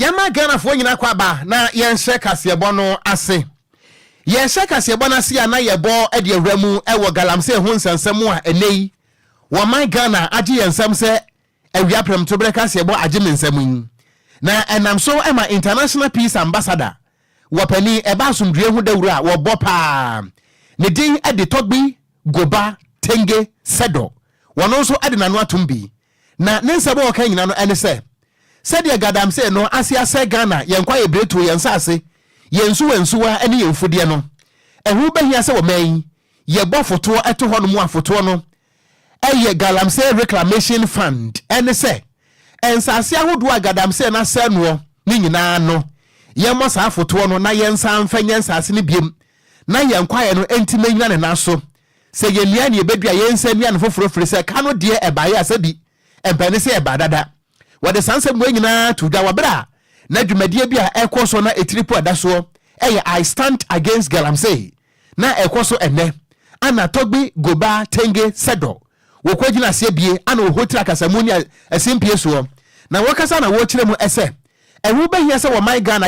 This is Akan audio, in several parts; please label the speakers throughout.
Speaker 1: Yama Ghana for nyina kwaba na yenhye kasebo no ase. Yenhye kasebo na ase na yebo e de awramu e wo galamse ho nsensem a enei. Wo man Ghana agi yensem se awia prem to bre kasebo agi mensem yin. Na enam so e ma international peace ambassador. Wo pani e ba asomdue hu dawura wo bopa. Ne din e de togbi goba tenge sedo. Wono so ade nanu atumbi. Na nensebo wo kan nyina no ene se said ya gadam say no asia say Ghana yenkwa ebreto yensase yensuwa ene yemfudie no ehu behia se wo man ye bo foto eto ho no mu afoto no eye galam say reclamation fund ene say ensase ahodo agadam say na say no ni nyina no yemmo sa afoto no na yensa mfanya ensase ne biem na yenkwa ye no entime nyina ne naso se yenia ne ebedua yensa nia no foforo se ka no de ebaye asabi empene se ebadada wade sanse mwe nyina tuda wabra na dwumadie bia ekoso na etiripo adaso eye I stand against galamsey na ekoso enne ana togbi goba tenge sedo wokwagina se bie ana ohotira kasamuni asimpie so na wakasa na wo kire mu ese ewu behia se wo my Ghana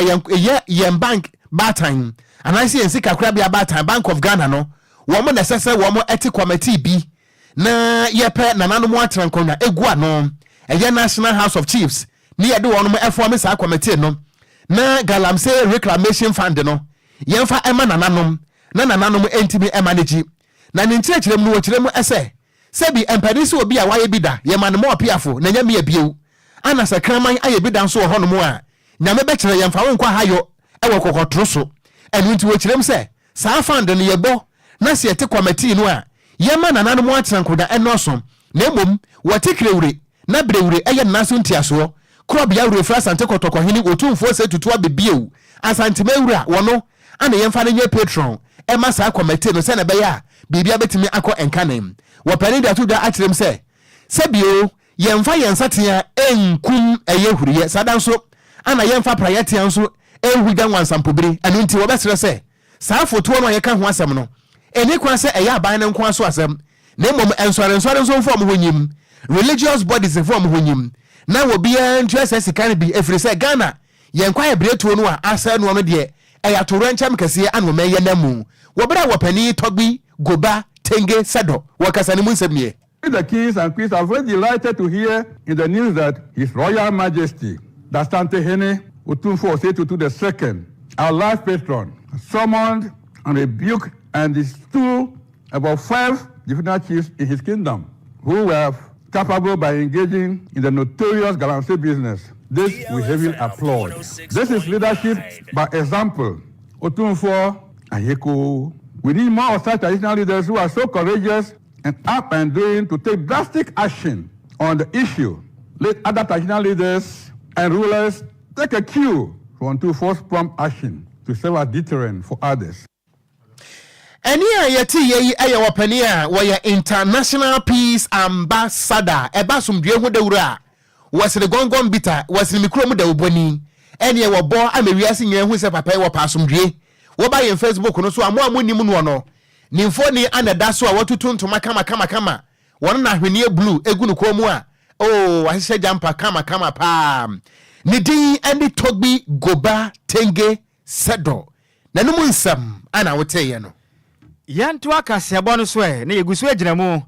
Speaker 1: yen bank batan anansi ensi kakra bia batan Bank of Ghana no wo mo nesese wo mo eti committee bi na yepe nananu mo atrankonya egua no eye National House of Chiefs ni yede wonu mo efo sa committee no na galamsey reclamation fund no yemfa ema nananom na nananom entimi emanage na ne nkyerɛkyerɛm no wɔkyerɛm ese sebi empanisi obi a waye bida ye man mo opiafo na nyame abiew ana sakraman aye bida nso ho no mo a nyame be kyerɛ yemfa wonkwa hayo ewo kokotro so enu nti wɔkyerɛm se saa fund no yebɔ na se yete committee no a yema nananom atrankoda enoso na emom wɔtikrewure na brewure eye naso ntiaso krobia wure fra sante kotoko hini otumfo se tutu abebiew asante mewura wono ana yemfa ne patron e ma sa committee no se na be ya bibia betimi akọ enkanem wo pani da to da akyerem se sebio yemfa yensatea enkum eye huriye sadanso ana yemfa prayetia nso ehudan wansampobiri anu nti wo besere se sa foto no ye ka ho asem no eni kwa se eye aban ne nko aso asem na mom ensore nso mfo mo honyim religious bodies form honyim na wo bia ntwese sikan bi efiri se Ghana yenkwa ebretuo no a asa no no de eyatoro ncham kase anu meye namu wo bra wo pani togbi goba tenge sedo wo kasa ni munsebnie.
Speaker 2: The kings and queens are very delighted to hear in the news that His Royal Majesty Dasante Hene Otumfo Osetutu II, our life patron, summoned and rebuked and slew about 5 different chiefs in his kingdom who were capable by engaging in the notorious galamsey business. This we heavily applaud. This is leadership by example. Otumfo Ayeko. We need more of such traditional leaders who are so courageous and up and doing to take drastic action on the issue. Let other traditional leaders and rulers take a cue from Otumfo's prompt action to serve as deterrent for others.
Speaker 1: Eni ayeti yeyi eye wopani a woye international peace ambassador eba sumdue hu dawura wasire gongon bita wasire MiPROMO da oboni eni e wobo amewiase nyen hu se papa wo pa sumdue wo ba yen Facebook no so amo nim no no nimfo ni anada so a watutuntuma kama won na hwenie blue egu no komu a oh ahye jampa kama pa ni din eni togbi goba tenge sedo nanum nsam ana woteye no
Speaker 3: yantu akase abonu so na yegusu agina mu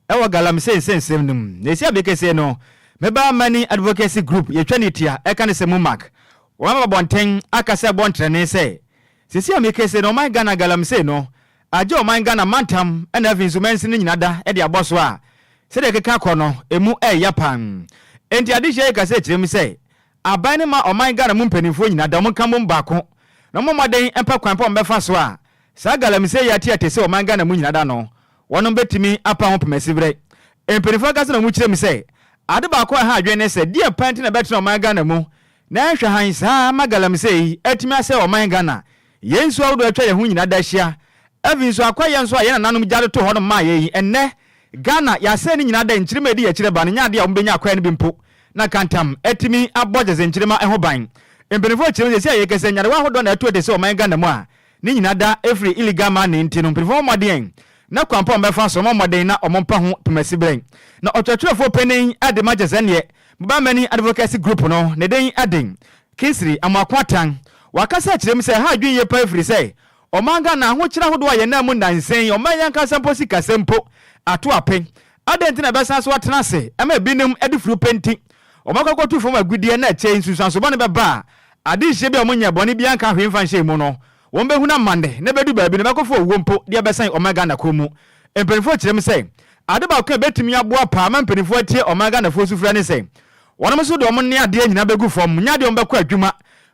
Speaker 3: ewo galamsey sensem num na esi abekese no meba mani advocacy group yetwanitia ekane se mu mark wama bonten akase bontrene se sisi amekese no man Ghana galamsey no aje o man Ghana mantam na afinsumensi ni nyinada e de aboso a se de keka kono emu yapan enti adihye kase kirem se aban ma o man Ghana mu mpanifo nyinada mo kam baako na mo moden empa kwanpa mbefa so a sa galamsey ya tiate se o man Ghana mu nyinada no wono betimi apa ho pemesibre empanifo kase na mu kirem se ade baako ha adwene se die panti na betena o man Ghana mu na hwe han sa ma galamsey etimi ase o man Ghana yensu awdo atwa ye hu nyinada hia avinso akwaye nso a ye nananum jade to ho no ma ye enne Ghana ya se ni nyinada nkyirema di ya kyire ba no nya de a ombenya akwaye no bimpo na kantam etimi abojeze nkyirema eho ban empenifo kyirem se ye kese nyare wa hodo na atu de se o man Ghana mu a ni nyinada every illegal man nti no empenifo modern na kwampa mbefa so modern na omompa ho pemasibre na otwatwefo penin ade majeze ne ba mani advocacy group no ne den aden Kisri amakwatan wakasa kyerem sɛ ha adwen ye pa afiri sɛ ɔmanga na ho kyerɛ hodo ayɛ na mu nansen ɔmanya nkasa mpo sika sempo ato apen adɛnti na bɛsa so atena se ɛma binom ɛde furu penti ɔmakɔkɔto fam agudie na ɛkyɛ nsusanso bɔ ne bɛba ade hye bi ɔmo nyɛ bɔne bi anka hwe mfa nhyɛ mu no wɔn bɛhu na mande na bɛdu baabi no bɛkɔfo owó mpo de bɛsan ɔmanga na kɔ mu mpanimfoɔ kyerem sɛ ade ba ko betumi aboa pa ma mpanimfoɔ atie ɔmanga na fo sufura ne sɛ wɔnom so de ɔmo ne ade nyina bɛgu fam nya de ɔmo bɛkɔ adwuma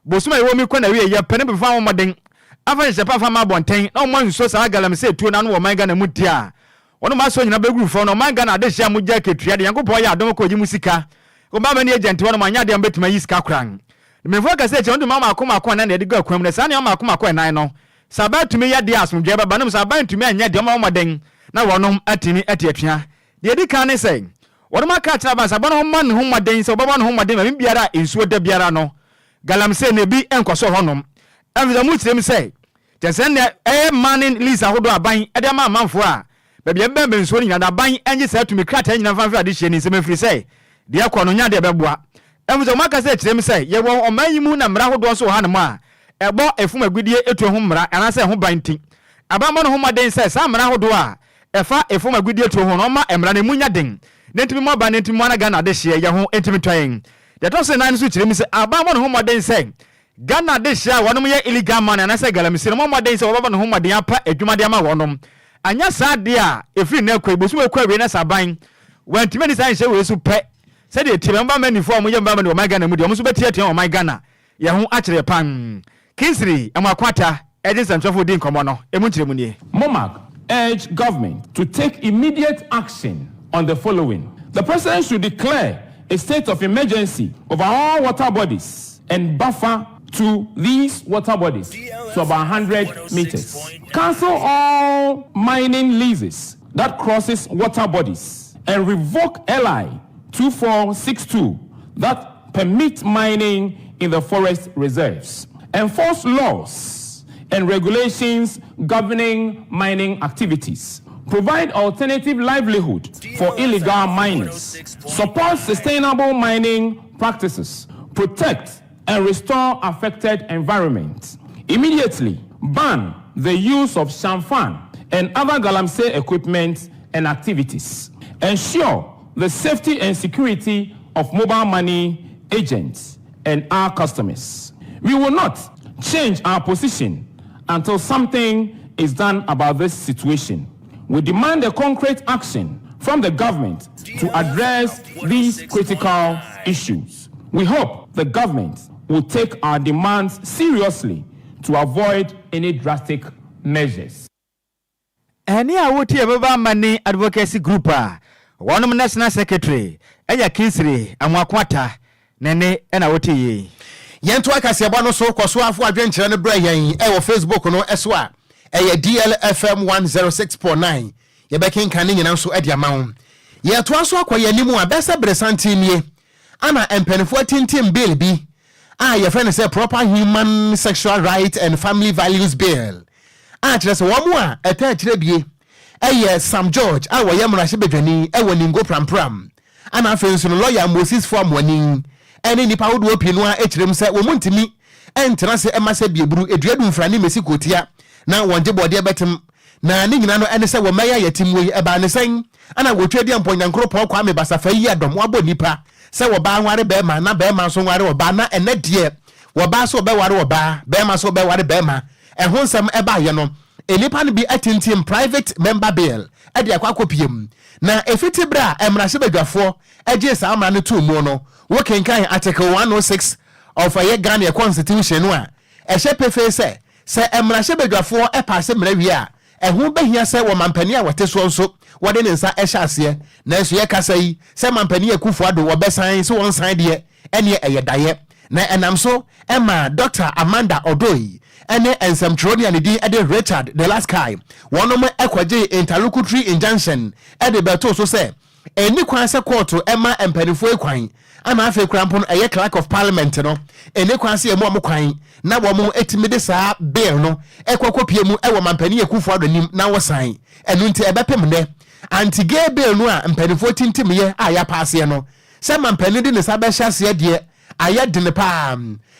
Speaker 3: bosuma yɛwɔ mi kɔ na wie yɛ pɛne befa wɔn mɔden afa hyɛ pa fa ma bɔnten na ɔmo nso saa galam sɛ tuo na no ɔmanga na mu dia wɔnom aso nyina bɛgu fam na ɔmanga na ade hyɛ mu gya ketua de yankopɔ yɛ adom kɔ yi mu sika ɔba ma ne agent wɔnom anya de ɔmbɛtuma yi sika kran mefo ka sɛ kyɛ ɔndo ma akoma na de gu akwam na saa ne ɔma akoma nan no saba tumi yɛ de asomdwe baba nom saba tumi anya de ɔma mɔden na wɔnom atimi atiatua de di kan ne sɛ wɔnom aka kyerɛ ba saba no ma ne ho mɔden sɛ ɔbaba ne ho mɔden ma biara ensuo da biara no galamse ne bi enkoso honom ɛfisa mu kyerem sɛ kyɛsɛ ne manning lisa hodo aban ɛde ma amanfo a baabi ɛbɛn bensuo ne nyada aban ɛnye sɛ tumi krata nyina fanfa ade hye ne nsɛm afiri sɛ de akɔ no nya de bɛboa ɛfisa mu aka sɛ kyerem sɛ yɛwɔ ɔman yi mu na mmara hodo nso ha ne mu a ɛbɔ efum agudie etu ho mmara anasɛ ho ban ti abamɔ no ho maden sɛ saa mmara hodo a ɛfa efum agudie etu ho no ma mmara ne mu nya den ne ntimi mo ba ne ntimi mo na Ghana de hye yɛ ho ntimi tɔyen de to se nan so kyerem sɛ abamɔ no ho maden sɛ Ghana de hye a wɔnom yɛ illegal man anasɛ galamsey no mo maden sɛ wɔbaba no ho maden apa adwuma de ama wɔnom anya saa de a efiri na kɔ ebosu ekɔ awie na saban wantimi ni san hye we so pɛ sɛ de tie mba manifo a mo yɛ mba mani ɔman Ghana mu de ɔmo so bɛtie ɔman Ghana yɛ ho akyerɛ pan Kinsri amakwata ɛde nsɛmtwɛfo di nkɔmɔ no emu kyerɛ mu nie
Speaker 4: MOMAC urge government to take immediate action on the following. The president should declare a state of emergency over all water bodies and buffer to these water bodies to about 100 meters. Cancel all mining leases that crosses water bodies and revoke LI 2462 that permit mining in the forest reserves. Enforce laws and regulations governing mining activities. Provide alternative livelihood for illegal miners. Support sustainable mining practices. Protect and restore affected environments. Immediately ban the use of shamfan and other galamsey equipment and activities. Ensure the safety and security of mobile money agents and our customers. We will not change our position until something is done about this situation. We demand a concrete action from the government to address these critical issues. We hope the government will take our demands seriously to avoid any drastic measures.
Speaker 3: Any awuti ababa mani advocacy group one national secretary eya Kinsri amakwata nene ena woti yi
Speaker 1: yento akase bo no so kwaso afo adwenkyere ne bra yan e Facebook no eso a eye DLFM 106.9 ye bekin kan nyina so ade amawo ye to aso akoye nimu a besa bresanti nie ana empenifo tintim bill bi ye friend say proper human sexual right and family values bill kire se wo mu a eta kire bie eye Sam George wo ye mrahye bedwani wo ningo prampram ana afenso no lawyer Moses form wani ene nipa wodo opinu a ekirem se wo muntimi entena se emase bieburu eduadu mfrani mesi kotia na wonje bode betem na ne nyina no ene se wo meya yatimwo yi eba ne sen ana wotwedi amponyankro pon kwa me basafa yi adom wabo nipa se wo ba nware be ma na be ma so nware wo ba na ene de wo ba so be ware wo ba be ma so be ware be ma ehon sam eba ye no enipa no bi atintim private member bill ade akwakopiem na efiti bra emrahye badwafo eje sa amra ne tu mu no wo kenkan article 106 of a Ghanaian constitution no a ehye pefe se emrahye badwafo passe mra wi a ehu behia se wo mampani a wote so nso wode ne nsa ehye ase na so ye kasa yi se mampani akufo ado wo besan so won san de ene eydaye na enam so Emma Dr. Amanda Odoi ene ensem tronia ne din ede Richard the last guy wonom ekwaje interlocutory injunction ede beto so se eni kwan se court Emma empanifo ekwan ana afa krampo no eye clerk of parliament no eni kwan se emu amkwan na wo mo etimide saa bill no ekwakopie mu ewo mampani akufo adonim na wo san enu nti ebepem ne anti gay bill no a empanifo tintim ye a ya paase no se mampani di ne sa be hyase de ayɛ de ne paa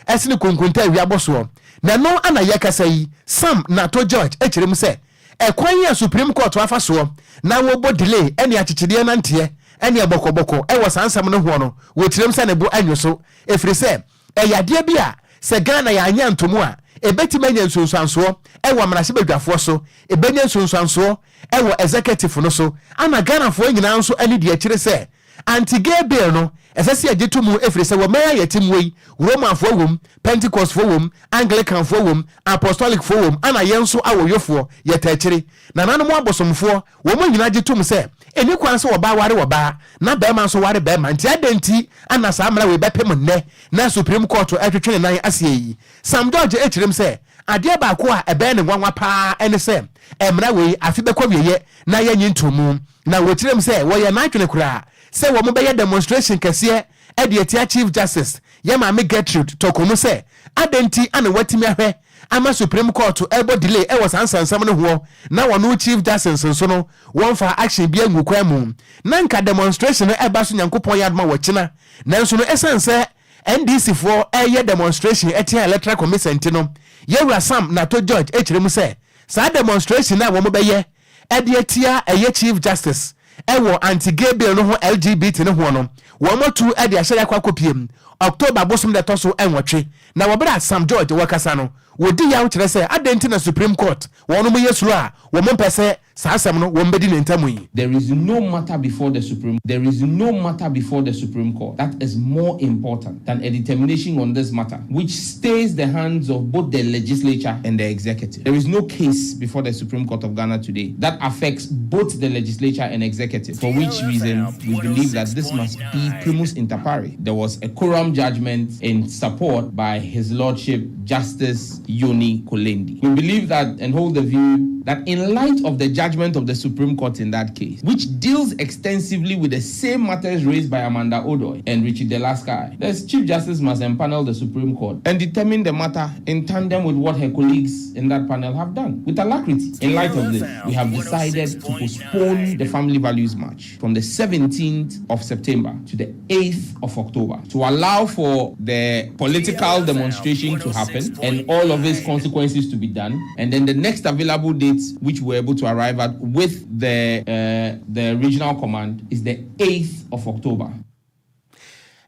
Speaker 1: ɛsene konkonta awiabɔ soɔ na no ana yɛkasa yi Sam Nato George ɛkyerɛ mu sɛ ɛkwan yɛ Supreme Court wafa soɔ na wɔbɔ delay ɛne akyekyedeɛ nanteɛ ɛne bɔkɔbɔkɔ ɛwɔ sansam no ho no wɔkyerɛm sɛ ne bo anyo so ɛfiri sɛ ɛyadeɛ bi a sɛ Ghana yɛ anya ntomu a ɛbɛtumi anya nsonsansoɔ ɛwɔ mmarahyɛ badwafoɔ so ɛbɛnya nsonsansoɔ ɛwɔ executive no so ana Ghanafoɔ nyinaa nso ani di akyire sɛ anti-gay bill no ɛsɛ sɛ yɛgye to mu ɛfiri sɛ wɔmɛyɛ yɛtim wei Romanfoɔ wom Pentecostfoɔ wom Anglicanfoɔ wom Apostolicfoɔ wom ana yɛn nso awɔyɔfoɔ yɛta akyire na nanom abosomfoɔ wɔn nyinaa gye to mu sɛ ɛni kwan sɛ wɔbaa ware wɔbaa na bɛrima nso ware bɛrima nti adɛnti ana saa mmara wei bɛpem nnɛ na Supreme Court ɛtwetwe ne nan aseɛ yi Sam George ɛkyerɛm sɛ adeɛ baako a ɛbɛyɛ ne nwanwa paa ɛne sɛ mmara wei afi bɛkɔ wieyɛ na yɛnyi ntomu na wɔkyerɛm sɛ wɔyɛ n'adwene koraa sɛ wɔn bɛyɛ demonstration kɛseɛ ɛde atia Chief Justice yɛ maame Gertrude tɔkɔmu sɛ adɛnti ana watimi ahwɛ ama Supreme Court ɛbɔ delay ɛwɔ sansansam no ho na wɔn Chief Justice nso no wɔn fa action bi angu kwan mu na nka demonstration no ɛba so nyankopɔn yɛ adoma wɔ kyena nanso no ɛsan sɛ NDC foɔ ɛyɛ demonstration ɛtia Electoral Commission nti no yɛwura Sam Nato George ɛkyerɛ mu sɛ saa demonstration a wɔn bɛyɛ ɛde atia ɛyɛ Chief Justice ɛwɔ anti-gay bill no ho LGBT no ho no wɔn tu ɛde ahyɛ yakɔ akɔpiem October bosom de toso enwotwe na wɔbra Sam George wɔkasa no wodi yaw kyerɛ sɛ adɛnti na Supreme Court wɔn mo yesuro a wɔn mo pɛsɛ saa asɛm no wɔn bedi ne ntamu yi.
Speaker 4: There is no matter before the Supreme Court that is more important than a determination on this matter which stays the hands of both the legislature and the executive. There is no case before the Supreme Court of Ghana today that affects both the legislature and executive, for which reason we believe that this must be primus inter pares. There was a quorum judgment in support by His Lordship Justice Yoni Kolendi. We believe that and hold the view that in light of the judgment of the Supreme Court in that case, which deals extensively with the same matters raised by Amanda Odoy and Richie Delaskai, the Chief Justice must empanel the Supreme Court and determine the matter in tandem with what her colleagues in that panel have done with alacrity. In light of this, we have decided to postpone the Family Values March from the 17th of September to the 8th of October to allow for the political demonstration to happen and all of its consequences to be done, and then the next available date which we're able to arrive at with the regional command is the 8th of October.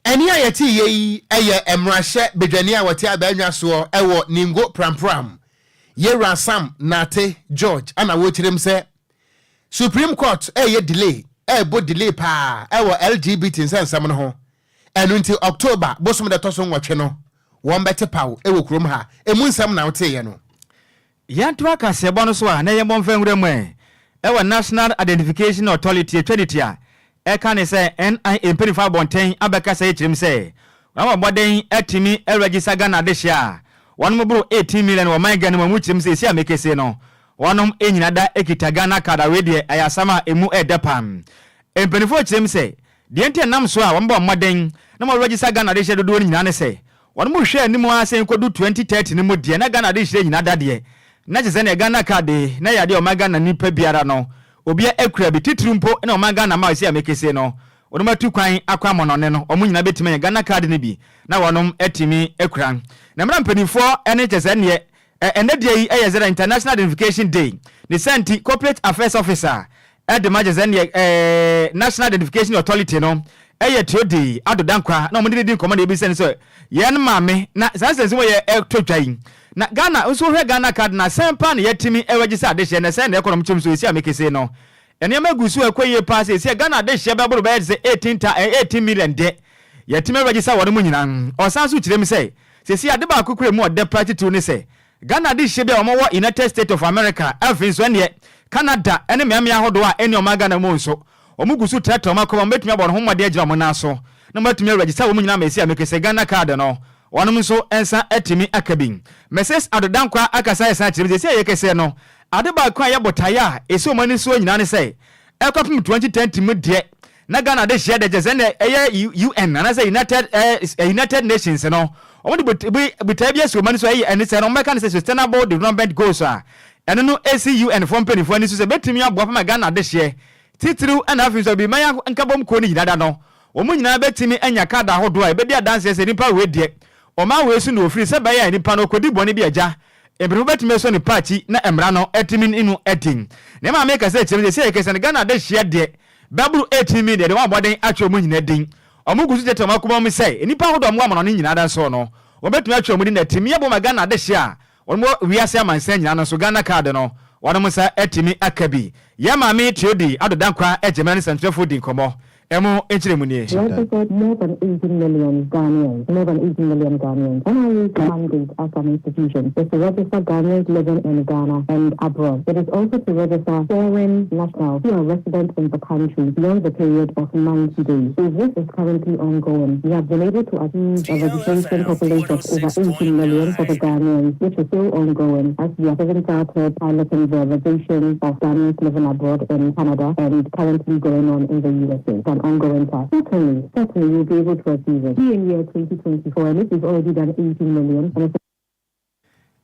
Speaker 1: Eni ayeti yi eye emrahye bedwani a wote abanwa so ewo ningo prampram yewra Sam Nate George ana wotirem se Supreme Court eye delay bo delay pa ewo LGBT nsensam no ho enu nti October bosom de toso nwotwe no won bete paw ewo krom ha emu nsam na wote ye no
Speaker 3: yanto aka sebo no so a na yembo mfanwura mu ewo National Identification Authority atweditia eka ne se NIA mpenifa bonten abeka se yikirim se wa boden atimi register Ghana de hia wonom bro 18 million wo man Ghana mu kirim se esi amekese no wonom enyina da ekita Ghana card awede ayasama emu edepam empenifo kirim se de ente nam so a womba moden na mo register Ghana de hia dodo nyina ne se wonom hwe animu asen kodu 2030 ne mu de na Ghana de hia nyina da de na je se na Ghana card na yade o Ghana nipa biara no obia ekura bi titiri mpo na o Ghana ma esi amekese no wonom atu kwan akwa monone no omu nyina betime Ghana card ne bi na wonom atimi ekura na mra mpanifo ene chese ne ene de yi eyezera International Identification Day ne senti Corporate Affairs Officer at the Major National Identification Authority no eye todi adodankwa na omde din command ebi sen so yen maame na sansense wo ye etotwan na Ghana nso hwe Ghana card na sempa na yetimi ewagisa adehye na sen na ekonom chim so esi amekese no ene magusu akoye pass esi Ghana adehye be boro be 18 million de yetimi ewagisa wore mu nyina osan so kirem se sesi ade ba akukure mu ode party to ne se Ghana adehye be omo wo United States of America afin so ne Canada ene meamia hodo a ene o Ghana mu nso omugusu tractor makoma metumi abon homade agira mo na so na matumi register wo nyina mesi amekese Ghana card no wonom nso ensa atimi akabin message adodankwa akasa esa kirem se yekese no ade ba kwa yabotaya esi o mani so nyina ne se ekopim 2010 mu de na Ghana de share de jeze na UN na say United Nations no omo de botaya esi o mani so ene se no meka ne se sustainable development goals a ene no ACUN for penny for ni so se betimi aboa ma Ghana de share titru ana afin so bi maya nkabom ko ni yinada no omu nyina betimi anya card ahodo a ebedi adanse se nipa we de oma we su no ofiri se ba ya nipa no kodi boni bi agya ebru betimi so ni party na emra no etimi inu etin ne ma make say chire se ekese Ghana de hia de baburu 18 million de wa boden atwa omu nyina din omu gusu tete makoma mu say nipa ahodo mu amano nyina dan so no obetumi atwa omu din na timi yebo ma Ghana de hia omo wiase amansa nyina no so Ghana card no wanamusa etimi akabi ya mami tiodi adodankwa ejemani central din komo emo echiremuni
Speaker 5: more than 18 million Ghanaians when I mandate as an institution is to register Ghanaians living in Ghana and abroad. It is also to register foreign nationals who are resident in the country beyond the period of 90 days. So this is currently ongoing. We have been able to achieve a registration population of over 18 million for the Ghanaians, which is still ongoing as we have even started piloting the registration of Ghanaians living abroad in Canada and currently going on in the USA. Ongoing task. Certainly you'll be able to achieve it. In year 2024, and this is already done 18 million.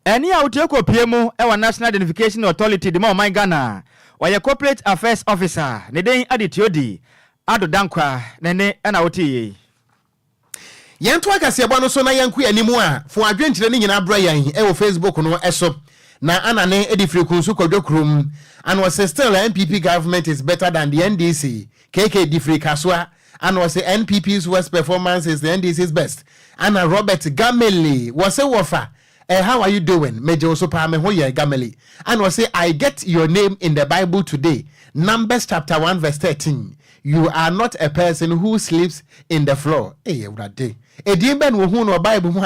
Speaker 3: Any outeko PMO our National Identification Authority the my Ghana or your corporate affairs officer ne den aditiodi adodankwa nene na oti
Speaker 1: yento akase ebo no so na yanku animu a fo adwenkyere ne nyina bra yan e wo Facebook no eso na anane edifiri kunsu Kwadwo krom and was still NPP government is better than the NDC KK difiri kaswa and was the NPP's worst performance is the NDC's best and Robert Gameli was a wafa how are you doing Major Osopa me hoye Gameli and was say I get your name in the Bible today Numbers chapter 1 verse 13 you are not a person who sleeps in the floor urade edimben wo hu no Bible mu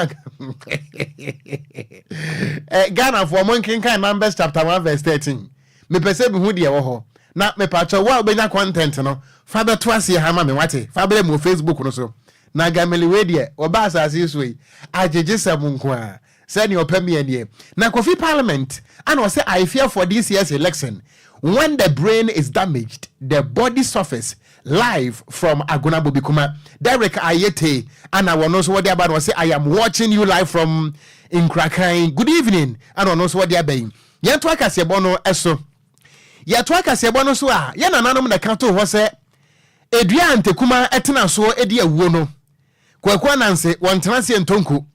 Speaker 1: Ghana for monkin kan Numbers chapter 1 verse 13 me pese bi hu de wo ho na me pacho wa obenya content no fa beto ase ha ma me wate fa bele mo Facebook no so na Gameli we de oba asase so yi ajeje sam nko a send your premier here na Kofi Parliament and was say I fear for this year's election when the brain is damaged the body suffers live from Agunabo Bikuma Derek Ayete and I want also what they about was say I am watching you live from Nkrakan good evening and on also what they are being yento akase bono eso yeto akase bono so a ye nananom na kanto ho se edua antekuma etena so edi awuo no kwakwa nanse wontena se ntonku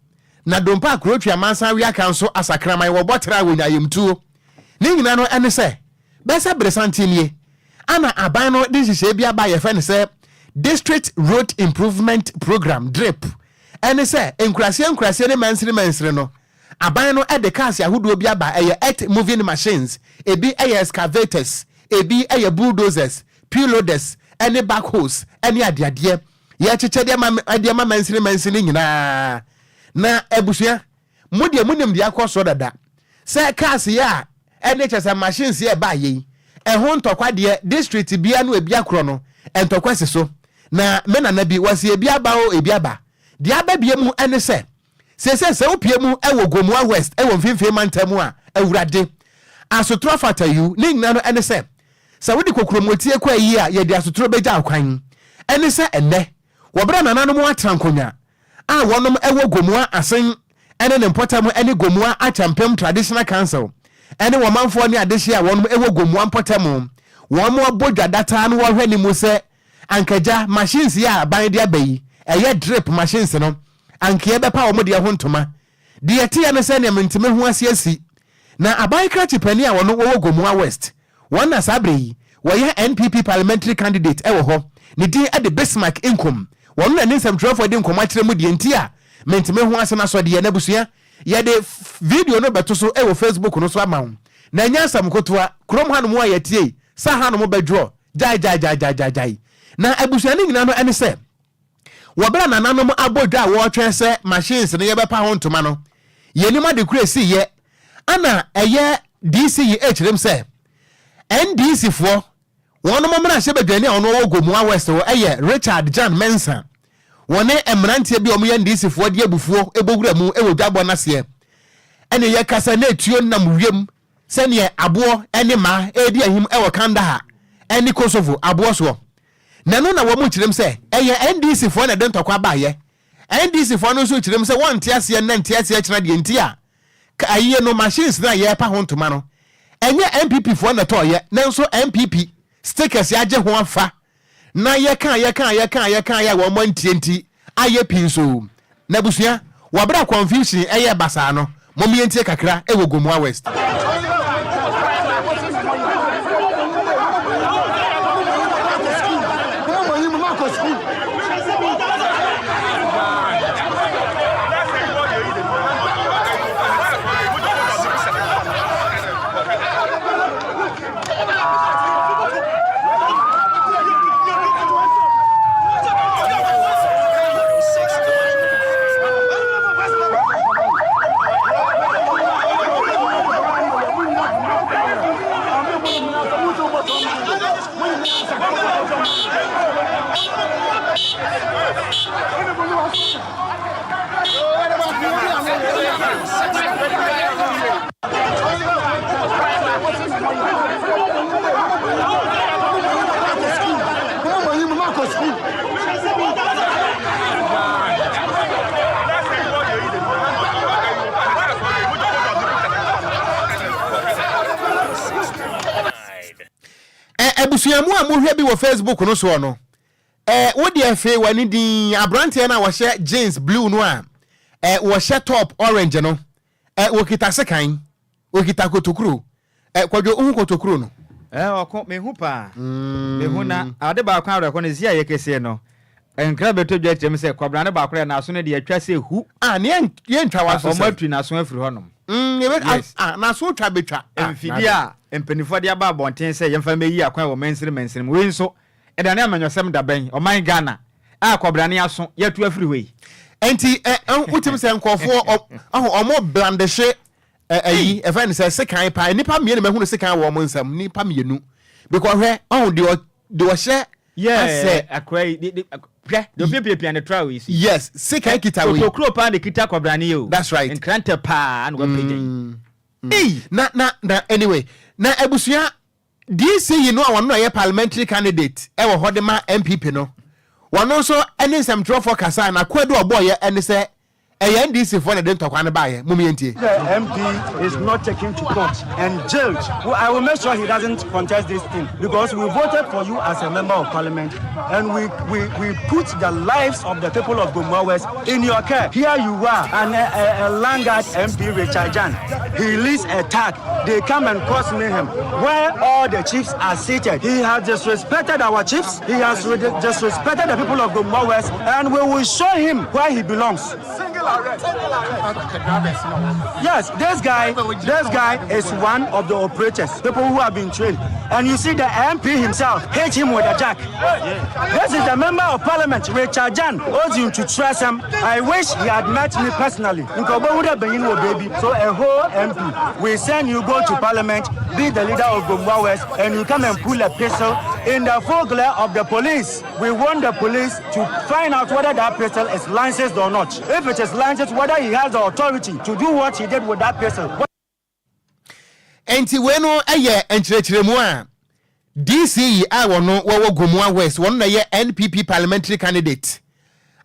Speaker 1: na dompa akrotwa mansa wi aka nso asakraman wo botra wonyayemtuo ne nyina no ene se besa bresantinie ana aban no disise bia ba ye fe ne se district road improvement program drip ene se enkurase ne mansire no aban no e de cars yahodo bia ba eye earth moving machines ebi eye excavators ebi eye bulldozers payloaders ene backhoes ene adeade ye chechede ma mansire nyina na ebusua mode munim de akoso dada se cars ya ene chesa machines ye ba ye ho ntokwa de district bia no ebia kro no entokwa seso na mena na bi wase ebia ba o ebia ba de ababie mu ene se se opie mu ewo Gomua West ewo mfimfim mantamu a awurade asotro fata yu ne nyina no ene se wodi kokromotie kwa yi a ye de asotro beja akwan ene se enne wobra nananom atrankonya a wonom ewo Gomua asen ene ne mpotamu ene Gomua Achampem Traditional Council ene womanfo ne adehye a wonom ewo Gomua mpotamu womo abodwa data no wo hwani mu se ankaja machines ya ban de abayi eye drip machines no anke be pa wo de ho ntoma de yetia ne se ne mentime ho asiasi na aban krachi pani a wono wo Gomua West wona sabre wo ye NPP parliamentary candidate ewo ho ne din ade Bismarck income wono na nsem trofo de nkoma kire mu de ntia mentime ho asena so de ye na busua ye de video no beto so ewo Facebook no so ama na nya asam kotoa krom hanu mu ayetie sa hanu mu bedro jai na abusua ne nyina no ene se wobra nananom abodwa wo twen se machines ne ye bepa ho ntoma no yeni ma de kuresi ye ana eye DCH rem se NDC fo wono mo mra hye badwane ono wo Gomua West wo eye Richard Jan Mensa wone emrantie bi omo ye NDC fo de abufuo ebogura mu ewo dwabo na se ene ye kasa na etuo nam wiem se ne abo ene ma edi ahim ewo Kandahar ene Kosovo abo so nano na wo mu kirem se eye NDC fo na de ntokwa ba ye NDC fo no so kirem se won tiase na ntiase kira de ntia ka aye no machines na ye pa ho ntoma no enye MPP fo na to ye nanso MPP stickers ya je ho afa na yɛka ya wo mantienti aye pinso na busua wabra confusion eye basa no momientie kakra e wo Gomua West. Ebusuamu a mohwe bi wo Facebook no so no wo de afi wani din abrante na wo hye jeans blue no a wo hye top orange no wo kita sekan wo kita kotokuro Kwadwo hu kotokuro no
Speaker 3: oko me hu pa me hu na ade ba kwa re ko ne zia ye kese no enkra beto dwa tem se kwabra ne ba kwa na so ne de atwa se hu
Speaker 1: ne ye ntwa waso
Speaker 3: se o matu na so afiri honom
Speaker 1: na so twa betwa
Speaker 3: emfidia empenifo de aba bonten se yemfa meyi akwan wo mensirim we nso edane amanyosem da ben o man Ghana kwabra ne aso yatu afiri we
Speaker 1: enti utim se nkofo omo blandeshe ayi efa ni se sekan pa nipa mienu mehu no sekan wo mo nsam nipa mienu because he de wo hye
Speaker 3: yes akrai de pia ne try we
Speaker 1: yes sekan kita we
Speaker 3: to kro pa de kita kwabra ne yo
Speaker 1: that's right
Speaker 3: enkrante pa and we page
Speaker 1: na anyway na ebusua DC you know one no ye parliamentary candidate e wo hode ma MPP no wono so ene nsem tro for kasa na Kwadwo oboye ene se NDC for the Dentokwane Baye, Mumienti.
Speaker 6: The MP is not taken to court and jailed. Well, I will make sure he doesn't contest this thing because we voted for you as a member of parliament and we put the lives of the people of Gomua West in your care. Here you are, and a Langard MP, Richard Jan. He leads a tag. They come and cause mayhem where all the chiefs are seated. He has disrespected our chiefs. He has disrespected the people of Gomua West, and we will show him where he belongs. Yes, this guy is one of the operators, people who have been trained. And you see the MP himself hit him with a jack. This is the member of parliament, Richard Jan, owes him to trust him. I wish he had met me personally. So a whole MP, we send you go to parliament, be the leader of Gomua West, and you come and pull a pistol in the full glare of the police. We want the police to find out whether that pistol is licensed or not. If it is licensed, whether he has the authority to do what he did with that pistol.
Speaker 1: Enti weno eye enchirechiremu a DC a wono wo Gomua West wono na ye NPP parliamentary candidate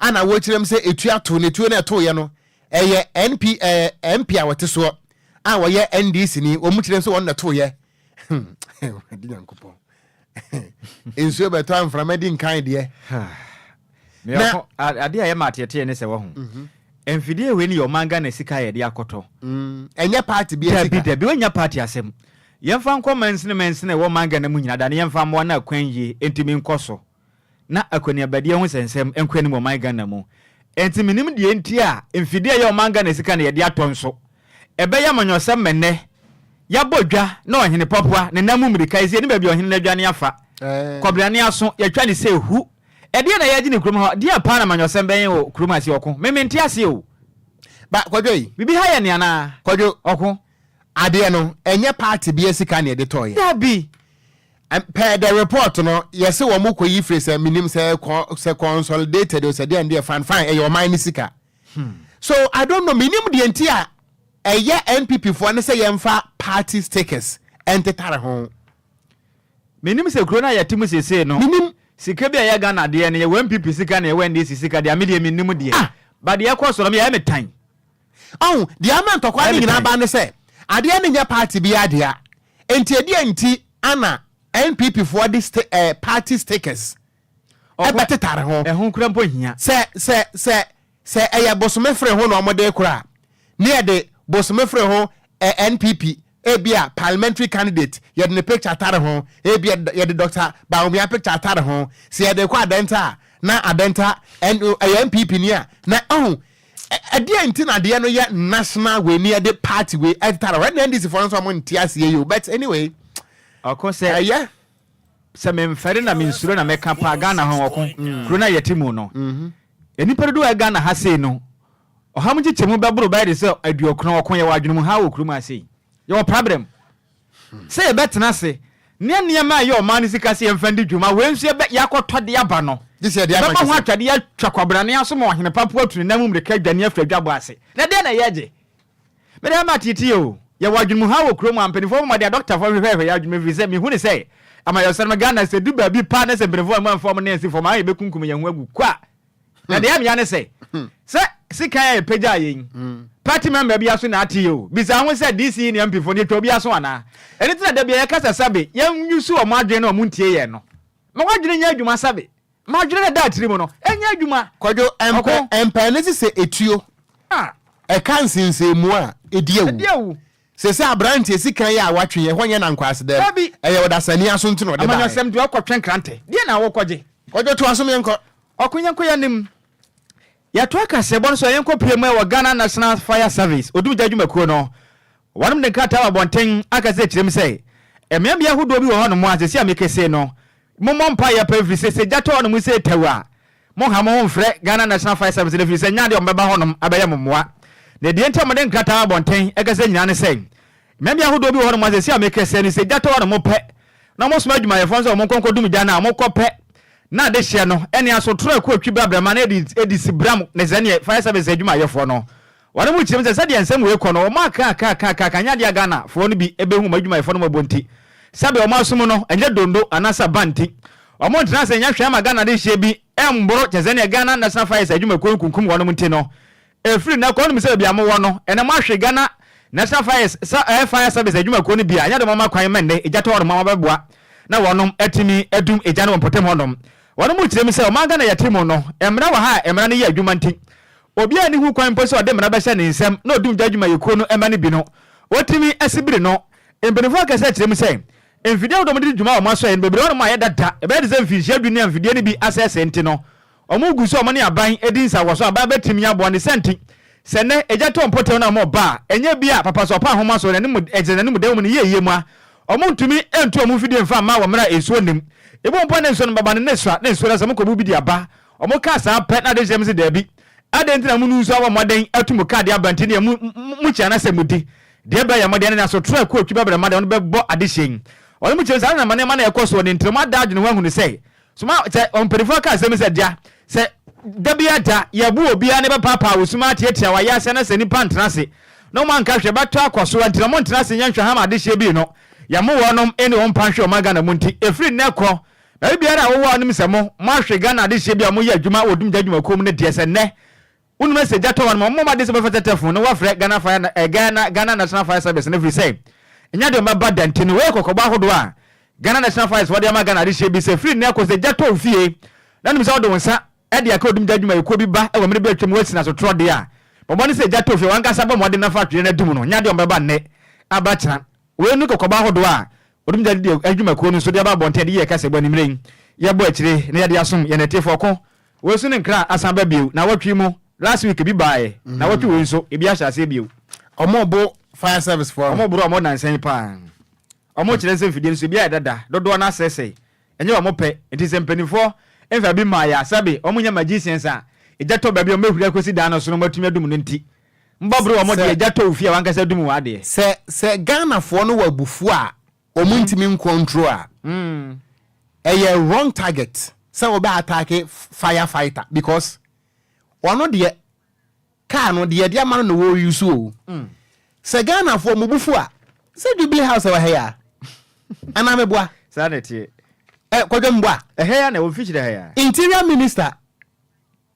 Speaker 1: ana wo chirem se etuato ne tuo na to ye no eye MP a wote so a wo ye NDC ni wo mu chirem se wono na to ye di nyankopon ensuo beto amframa di nkan de
Speaker 3: na ade aye matete ne se wo ho emfidie we ni omanga na sika ye de akoto
Speaker 1: enye party bi sika
Speaker 3: bi wanya party asem yemfa nkọ mensene wo manga na munyina da ne yemfa mo na akwanyi entimi nkoso na akwani abade ho sensem enkwani mo manga na mu entimi nim de enti a emfidie ye omanga na sika na ye de atonso ebe ya manyosem menne ya bodwa na ohene popua ne namu mirika ise ni ba bi ohene na dwane afa kobrane aso ya twa ne se hu ede na yaji ni krum ha dia pa na manyosem ben o krum asi okon mementi ase o
Speaker 1: ba Kwadwo yi
Speaker 3: bibi ha ye ne ana
Speaker 1: Kwadwo
Speaker 3: okon
Speaker 1: ade no enye party bi esika ne de toye
Speaker 3: dabi
Speaker 1: per the report no yes wo mo koyi frese minim se consolidated o se de and fan e your mind sika so I don't know minim de enti a eye NPP fo ne se yemfa party stickers entetare ho
Speaker 3: minim se kro na yatimu sese no
Speaker 1: minim
Speaker 3: sika bia ya Ghana de ne ye NPP sika na ye NDC sika de amede minim de ba de yakọ me ya metan
Speaker 1: oh the amount of kwani nyina ba ne se ade ne nya party bi ade a enti ade enti ana NPP for this party stickers ebetetare ho
Speaker 3: ehun kura mpo hia
Speaker 1: se eya bosomefre ho no omode kura ne de bosomefre ho NPP ebia parliamentary candidate ye de picture tare ho ebia ye de Dr. Baumia picture tare ho se ye de kwa adenta na adenta NPP ni a na ade antina de no ye national we ni de party we tare right now this for so am ntiase you but anyway
Speaker 3: akose
Speaker 1: yeah
Speaker 3: se memfere na mensuro na meka pa Ghana ho okon kuro na yetimu no enipa do Ghana ha sei no ohamji chemu bebro ba de se aduokron okon ye wadwenu mu ha wo kuro ma sei your problem say betena se ne ma ye o man sika se emfandi dwuma wensu ye yakotode aba no
Speaker 1: this year they are
Speaker 3: ho atwade ya twakwabra aso ma ohene papo atunu na mum de ka dwane afradwabo ase na de na yeje me de ma titi o ye wadwenu mu ha wo kuro mu ampanifo mo de doctor for hwehwe ya dwuma vi se me hu ne say ama yo sema Ghana se du ba bi pa na se brefo am fo mo ne nsi fo ma ye bekunkum ye hu agu kwa na de am ya ne say se sika ya peja yen party member bi aso na ati yo bisa ho se DC ne MP fo ne to bi aso ana eni tina da bi ya kasa sabe yen yusu o madwen na o muntie ye no ma wadwen nya adwuma sabe ma dwen na da atiri mo no enya adwuma
Speaker 1: Kwadwo empa ne se etuo e kan sinse mu a ediewu se abrantie sika ya watwe ye honye na nkwase de eye wodasani aso ntu no de ba
Speaker 3: amanyo sem de okotwen krante de na wo koje
Speaker 1: Kwadwo to aso menko
Speaker 3: okunyanko ya nim ya to aka se bon so yenko piem e Ghana National Fire Service odu jadwumakuo no wanum de kata abonten aka se kirem se emiam ya hodo bi wo hono mo asese amekese no mommo mpa ya pa every se jato hono mo se tawa mo ha mo mfre Ghana National Fire Service de se nya de ombeba hono abaya mommoa na de enta mo de kata abonten aka se nyane se emiam ya hodo bi wo hono mo asese amekese ni se jato hono mo pe na mo soma adwuma ye fonso mo konko dum jana mo kope na de hye no ene asotro akwa twiba brama na edi sibram ne zane fire service adwuma yefo no wale mu kyem se de ensem we kɔ no ma ka nya de Ghana fo no bi ebehu adwuma yefo no mabonti sabe o masum no enye dondo anasa banti o mo ntena se nya hwe ma Ghana de hye bi emboro kyezane Ghana National Fire adwuma kunkum wono mu nti no efiri na kɔ no se bia mo wono ene ma hwe Ghana National Fire Service adwuma ko no bia nya de mama kwan menne ejato wono mama beboa na wonom atimi adum eja no potem wonom wono mu kyerem se o manga na yatimo no emra wa ha emra ne ye adwuma nti obi ani hu kwan po se o de mra ba hye ne nsem na odum jadwuma yekuo no ema ne bi no otimi asibiri no embenefo aka se kyerem se emfidie odom de dwuma o maso ye bebere wono ma ye dada ebe de se mfihye adwuni emfidie ne bi asese nti no omo guso omo ne aban edinsa wo so aban betimi abo ne senti se ne ejato mpotem na mo ba enye bia papa so pa homa so ne mu ejene ne mu de mu ne ye mu a omo ntumi entu omo fidie mfa ma wo mra esuo nim ebo mpo ne nso no baba ne nesua ne nso na se mko bi di aba omo ka sa pet na de jem se da bi ade ntina mu nso awo moden atumu card abanti ne mu chia na se mudi de ba ya moden na so tro ko twi babra made on be bo ade hyen ono mu chia sa na mane mane ekoso ne ntrema da adwene wa hunu se so ma se on perifo ka se me se dia se da bia da ya bu obi a ne be papa wo suma tietia wa ya se na se ni pantena se no man ka hwe bato akoso ntina mo ntina se nyanhwe ha ma ade hye bi no ya mo wonom ene on panhwe o maga na munti efri ne ko na biara wo wonom semo mo ahwe Ghana de hye bia mo ye adwuma odum jadwuma kom ne de se ne unu me se jato wan mo ma de se be fetetefo no wa fre Ghana Fire Ghana National Fire Service ne free say enya de ma badante no we kokoba hodo a Ghana National Fire Service wode ma Ghana de hye bi se free ne ko se jato fie na nim se wodo nsa e de aka odum jadwuma yeko bi ba e wo me be atwem wasina so tro de a bo ne se jato fie wan kasa ba mo de na fa twere na dum no nya de o be ba ne abacha we nu kokoba hodo a odum jadi adwuma ko no so de ba bonte de ye kase bani mren ye bo akire na ye de asom ye netefo ko we su ne nkra asan ba biu na watwi mu last week bi baaye na watwi we nso e bi ahase biu
Speaker 1: omo bo fire service for
Speaker 3: omo bro omo nansen pa omo kire nse fidie nso bi a dada dodo na sese enye omo pe enti se mpanifo enfa bi ma ya sabe omo nya magicians a ejato ba bi omo huri akosi dan no so no matumi adum no nti mbabro omo de ejato ofia wan kasa dum wa de
Speaker 1: se Ghana fo no wabufu a omo ntimi control a a wrong target se oba attack firefighter because ono de car no de dia man no wo use o se Ghana fo mo bufu a se Jubilee House wa heya ana meboa
Speaker 3: sanity
Speaker 1: Kwadwo mboa
Speaker 3: heya na wo feature heya
Speaker 1: Interior Minister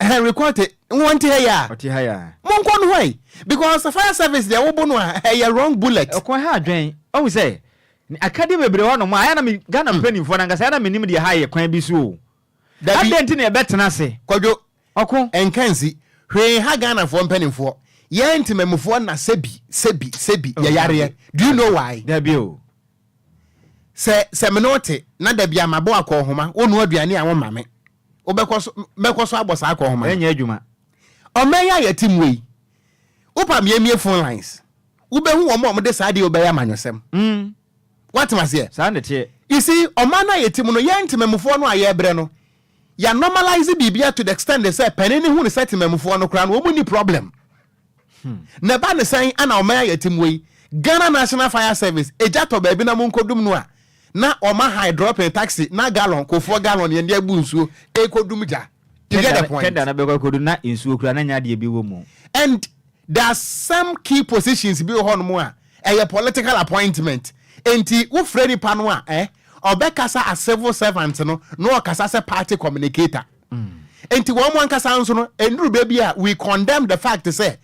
Speaker 1: Henry Kwate wanti heya
Speaker 3: oti heya
Speaker 1: monko no why because the fire service they wo bo no a wrong bullet
Speaker 3: okon ha adwen o say academy bebre ho no ma aya na me Ghana penny fo na ngasa na me nim de ha ye kwan bi so adenti na betena se
Speaker 1: Kwadwo
Speaker 3: oko
Speaker 1: enkansi hwe ha Ghana for mpanimfo ye ntimamufo na sebi ya yare. Do you know why?
Speaker 3: Dabio
Speaker 1: se menote na dabia amabo akohoma wonu aduane a wo mame obekoso abosa akohoma
Speaker 3: enya adwuma
Speaker 1: omeya yatimwe upa miemie phone lines ubehu wo mo de saade obeya manyosem what must here
Speaker 3: sanete
Speaker 1: you see omana yatim no ye ntimamufo no aye bre no ya normalize bibia to the extent they say penini hu ne setimamufo no kra no wo ni problem na ba ne san ana omaya yatimwe Ghana National Fire Service ejato ba bi na monkodum no a na oma high drop in taxi na gallon ko 4 gallon ye ndia bu nsuo ekodum ja. You get the point?
Speaker 3: Kenda na be kodu na nsuo kura na nya de bi wo mu.
Speaker 1: And there are some key positions bi ho no mu a political appointment enti wo fredi pa no a obekasa as civil servant no okasa se party communicator. Enti wo mo ankasa nso no enduru baby a we condemn the fact to say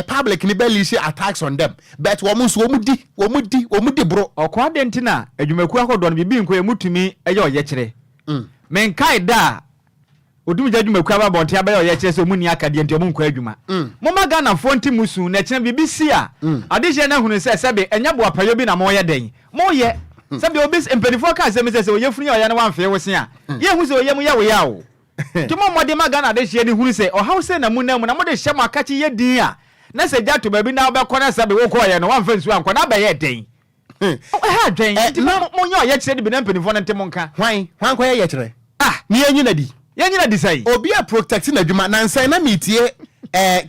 Speaker 1: public ni believe attacks on them but wo di bro
Speaker 3: okwa dentina adwumaku akodo no bibi nko emutumi eye oyekere menkai da odumja adwumaku aba bonte aba oyekere so muni akade enti omunko adwuma moma Ghana fonti musu na kire bibi sia adehye na hunu se sebe enya bo apayo bi na moye den moye sebe obis empenifo ka se me se oyefuni oya na wanfe wose a ye hu se oyem ye wo ya o timo mode ma Ghana adehye ni hunu se o hause na munam na mode hye makachi ye din a na se jato baby na obekọ na sabe wo kọ ye no wan fansu anko na ba ye den ha den ti mo nyo ye kire de bi na mpanifo na ntemo nka
Speaker 1: hwan kọ ye kire ni yenyina di
Speaker 3: sai
Speaker 1: obi a protect na dwuma na nsan na metie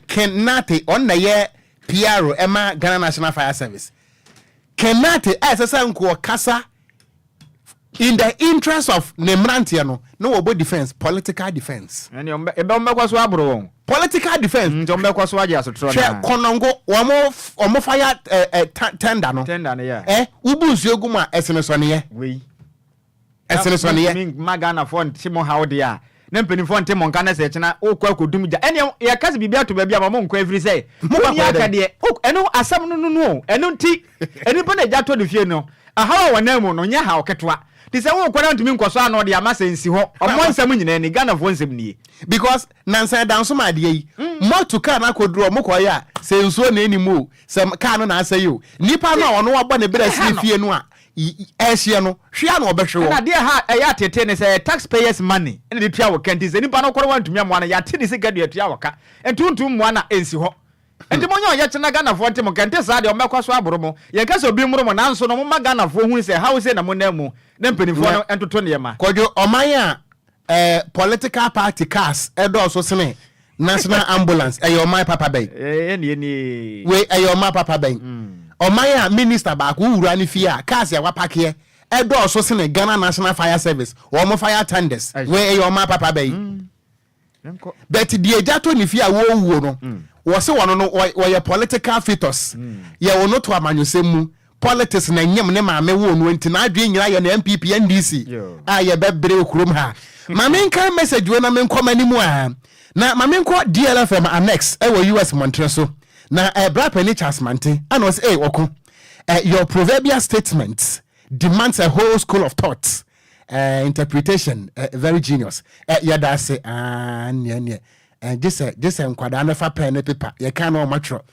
Speaker 1: Kenate on na ye PRO ema Ghana National Fire Service Kenate asesa nko kasa in the interest of Nemrantia no obo defense political defense
Speaker 3: ani ebe ombekwaso abro won
Speaker 1: political defense
Speaker 3: ntombekwaso aje asotro
Speaker 1: na konongo omo fire tender no
Speaker 3: ya
Speaker 1: ubusu egum a esene so ne ye
Speaker 3: we
Speaker 1: esene so ne ye
Speaker 3: magana fo ntimo hawde ya na mpanifo ntimo nka na se chena okwa akodum ja ene ya kase bibia to babia mamo nkwa every say mo ya akade eno asam no eno nti eni bo na ja to de fie no ahawa wanamu no nya ha oketwa tise wo kwara ntumi nkoso ano de amasa nsi ho omo nsam nyina ni Ghana fo nsam nie
Speaker 1: because nansa danso ma de yi mo to car na koduro mo koya se nsuo na enimu se car no na asayo nipa no ono wabo ne bra si fie no a ehye no hwea no obehwe wo
Speaker 3: na de ha ya tete ne se taxpayers money ene de tua wo kanti se nipa no kwara wantumi amoa ya te de se gadu atua woka entuntum moa na ensi ho enti monyo ye chena Ghana fo ntimo kante sa de omekwaso aboro mo ye kase obi muro mo nanso no mo ma Ghana fo hu se how say na mo namu na mpanifo no entoto ne ma
Speaker 1: Kwadwo oman a political party cars edo so sene national ambulance ayo my papa bay
Speaker 3: ni
Speaker 1: we ayo my papa bay oman a minister ba ko wura ni fie a cars ya wapake edo so sene Ghana National Fire Service wo mo fire tenders we ayo my papa bay but the ejato ni fie a wo wuo no wo se wono no wo political fetus ye wo no to amanyosem mu politics na nyem ne maame wo no enti na adwe nyira ye na MPP NDC ye bebre okurum ha maame nkan message we na me nkomani mu a na maame nko DLFM annex e wo US Montreal so na bra penny Charles Mante and was Oko your proverbial statement demands a whole school of thought interpretation very genius yada say ne just nkwada na fa pen paper ye kan no matro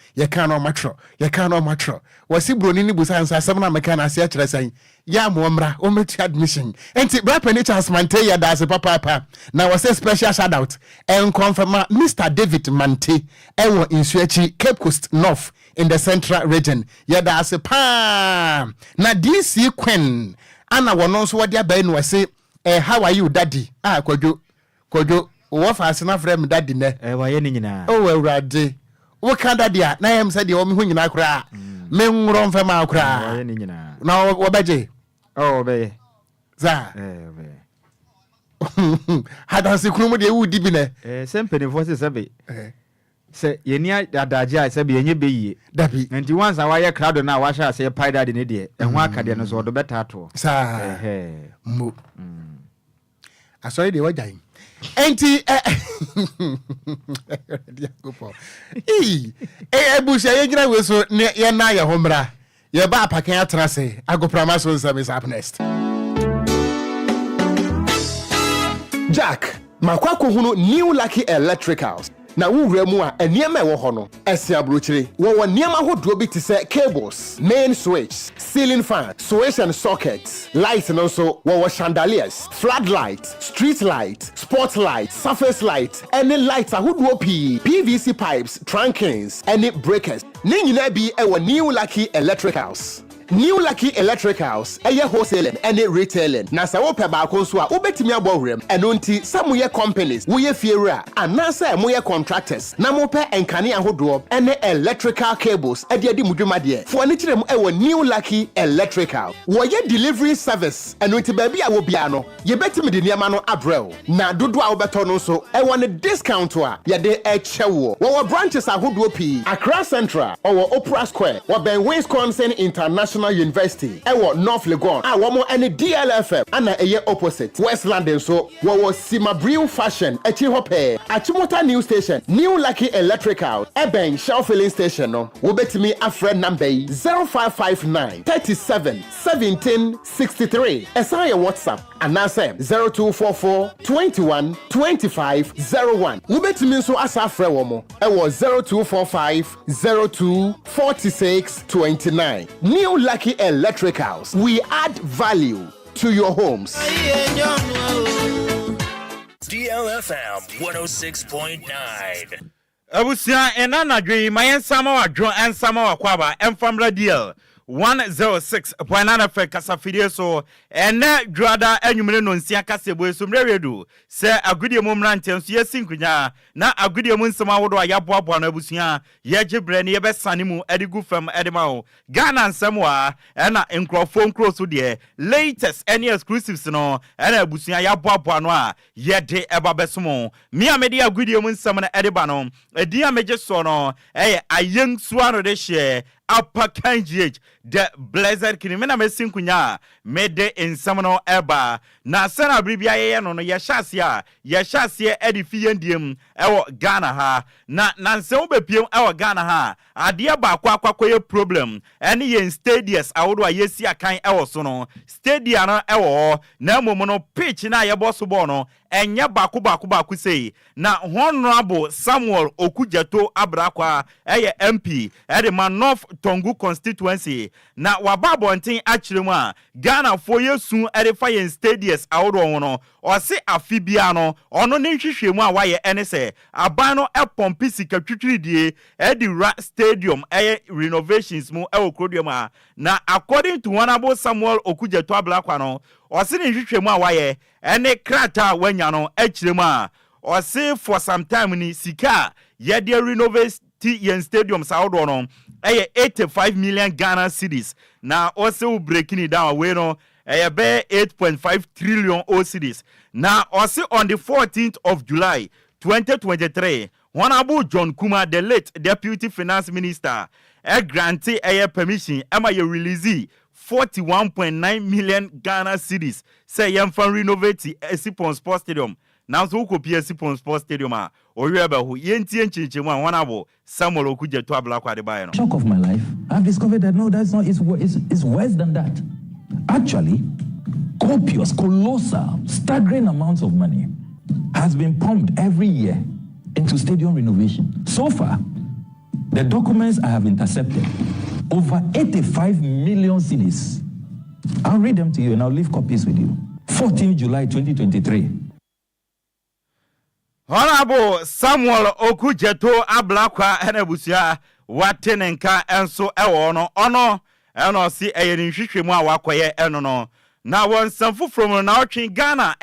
Speaker 1: wasi broni ni busa ansa asem na meka na ase akire san ya mo mra o metu admission enti bra pen Charles Mante yada say papa na wasi special shout out and confirm Mr. David Mante ewo insuachi Cape Coast North in the central region yada say pa na DC Queen ana wono so wode abai no wase how are you daddy Kwadwo wo fa asena frame daddy ne
Speaker 3: waye ni nyina
Speaker 1: o awurade wo kan daddy a na yem se de wo me hu nyina kura me nwro mfa ma kura
Speaker 3: waye ni nyina
Speaker 1: na wo beje
Speaker 3: be
Speaker 1: za
Speaker 3: be
Speaker 1: hada se kunu mu de wu dibi ne
Speaker 3: sempenifo se sebe se yeni adaje se be yenye beyi
Speaker 1: dabi
Speaker 3: nti once awaye crowd na wa sha se pai daddy ne de ehun akade no so do beta to
Speaker 1: sa mo asori de wajan enti ebusha ye gira we so ye na ye homra ye ba apakan atrase agoprama so nsam is up next Jack, makwako hunu new Lucky Electricals. Na wura mu a eniema ewo ho no ese abrochire wo niema hodo bi te se cables, main switch, ceiling fan, switch and sockets, lights and also wo chandeliers, floodlight, street light, spotlight, surface light, any lights ahodo PVC pipes, trunkings, any breakers. Ne nyina bi ewo new Lucky Electricals. New Lucky Electricals, eye wholesaling and retailing. Na sa wo pe ba ko so a obetimi abowrem. Eno nti some ye companies, wo ye fiera, anasa mo ye contractors. Na mo pe enkane ahodo and electrical cables e de mudwuma de. Fo ani kirem e wo New Lucky Electrical. Wo ye delivery service. Eno nti ba bia wo bia no, ye betimi de niam no abrel. Na dodo a wo beto no so e wo ne discount a ye de e chewo. Wo branches ahodo pi. Accra Central or Opera Square, wo ben Wisconsin International University ewo North Legon womo any DLFM ana eye opposite West London so wo Simabriu Fashion echi hope Achimota New Station New Lucky Electrical eben Shell Filling Station no wo betimi afred number 0559 37 17 63 esa ye WhatsApp anase 0244 21 25 01 wo betimi so asa afre wo mo ewo 0245 02 46 29 New Lucky Electricals. We add value to your homes.
Speaker 7: DLFM 106.9.
Speaker 3: Abusia enana dwe mayen sama wa dro en sama wa kwaba enfamra deal 106.9 FM kasafidie so ene dwada anwumre no nsia kasebo so mrewedu se agudie mu mrante so yesinkunya na agudie mu nsema wodo ayaboabo na abusia yegibre ne yebesane mu edigu fam edimao Ghana nsemwa ena nkrofo nkro so de latest any exclusives no ena abusia yaboabo no a yede ebabesomo mi amedi agudie mu nsema na ediba no edi ameje so no ayen suano de share Upper KGH the blessed kinimena mesinkunya mede insamno eba na sana bribia ye no yehyasie edifie ndiem ewo Ghana ha na nsem bepiem ewo Ghana ha ade ba akwakoye problem ene ye stadiums awodo ayesi akan ewo so no stadium no ewo na momo no pitch na ye boso ball no enye baku sei na honorable Samuel Okogyeabour Abrakwa MP ede North Tongu constituency na wababontin achiremu a Ghana for yesu ede fa yen stadiums awodo no o se afibia no ono ne hwehwemu a waye ene se aban no epompi sika twitwiridie ede ra stadium renovations mu okrodiem a na according to honorable Samuel Okogyeabour Abrakwa no o se ne hwehwemu a waye ene krata wanya no achiremu a o se for some time ni sika ye de renovate yen stadium sawodo no 85 million Ghana cedis na also breaking it down we no be 8.5 trillion cedis na also on the 14th of July 2023 Honorable John Kuma the late deputy finance minister granted permission ama ye release 41.9 million Ghana cedis say yam fan renovate Sipon Sports Stadium. Now so kopia Sipon Sports Stadium a oyeba ho yentie nchichemu Honorable Samuel Okogyeabour Abrakwa de bae no.
Speaker 8: Shock of my life, I've discovered that no, that's not, it's worse than that. Actually, copious, colossal, staggering amounts of money has been pumped every year into stadium renovation. So far, the documents I have intercepted, over 85 million cedis. I'll read them to you and I'll leave copies with you. 14 July 2023.
Speaker 3: Honorable Samuel Okogyeabour Abrakwa enabusia watenenka enso ewo no ono eno si eyenhwehwemu a wakoye eno no na wonsamfo from na otwen Ghana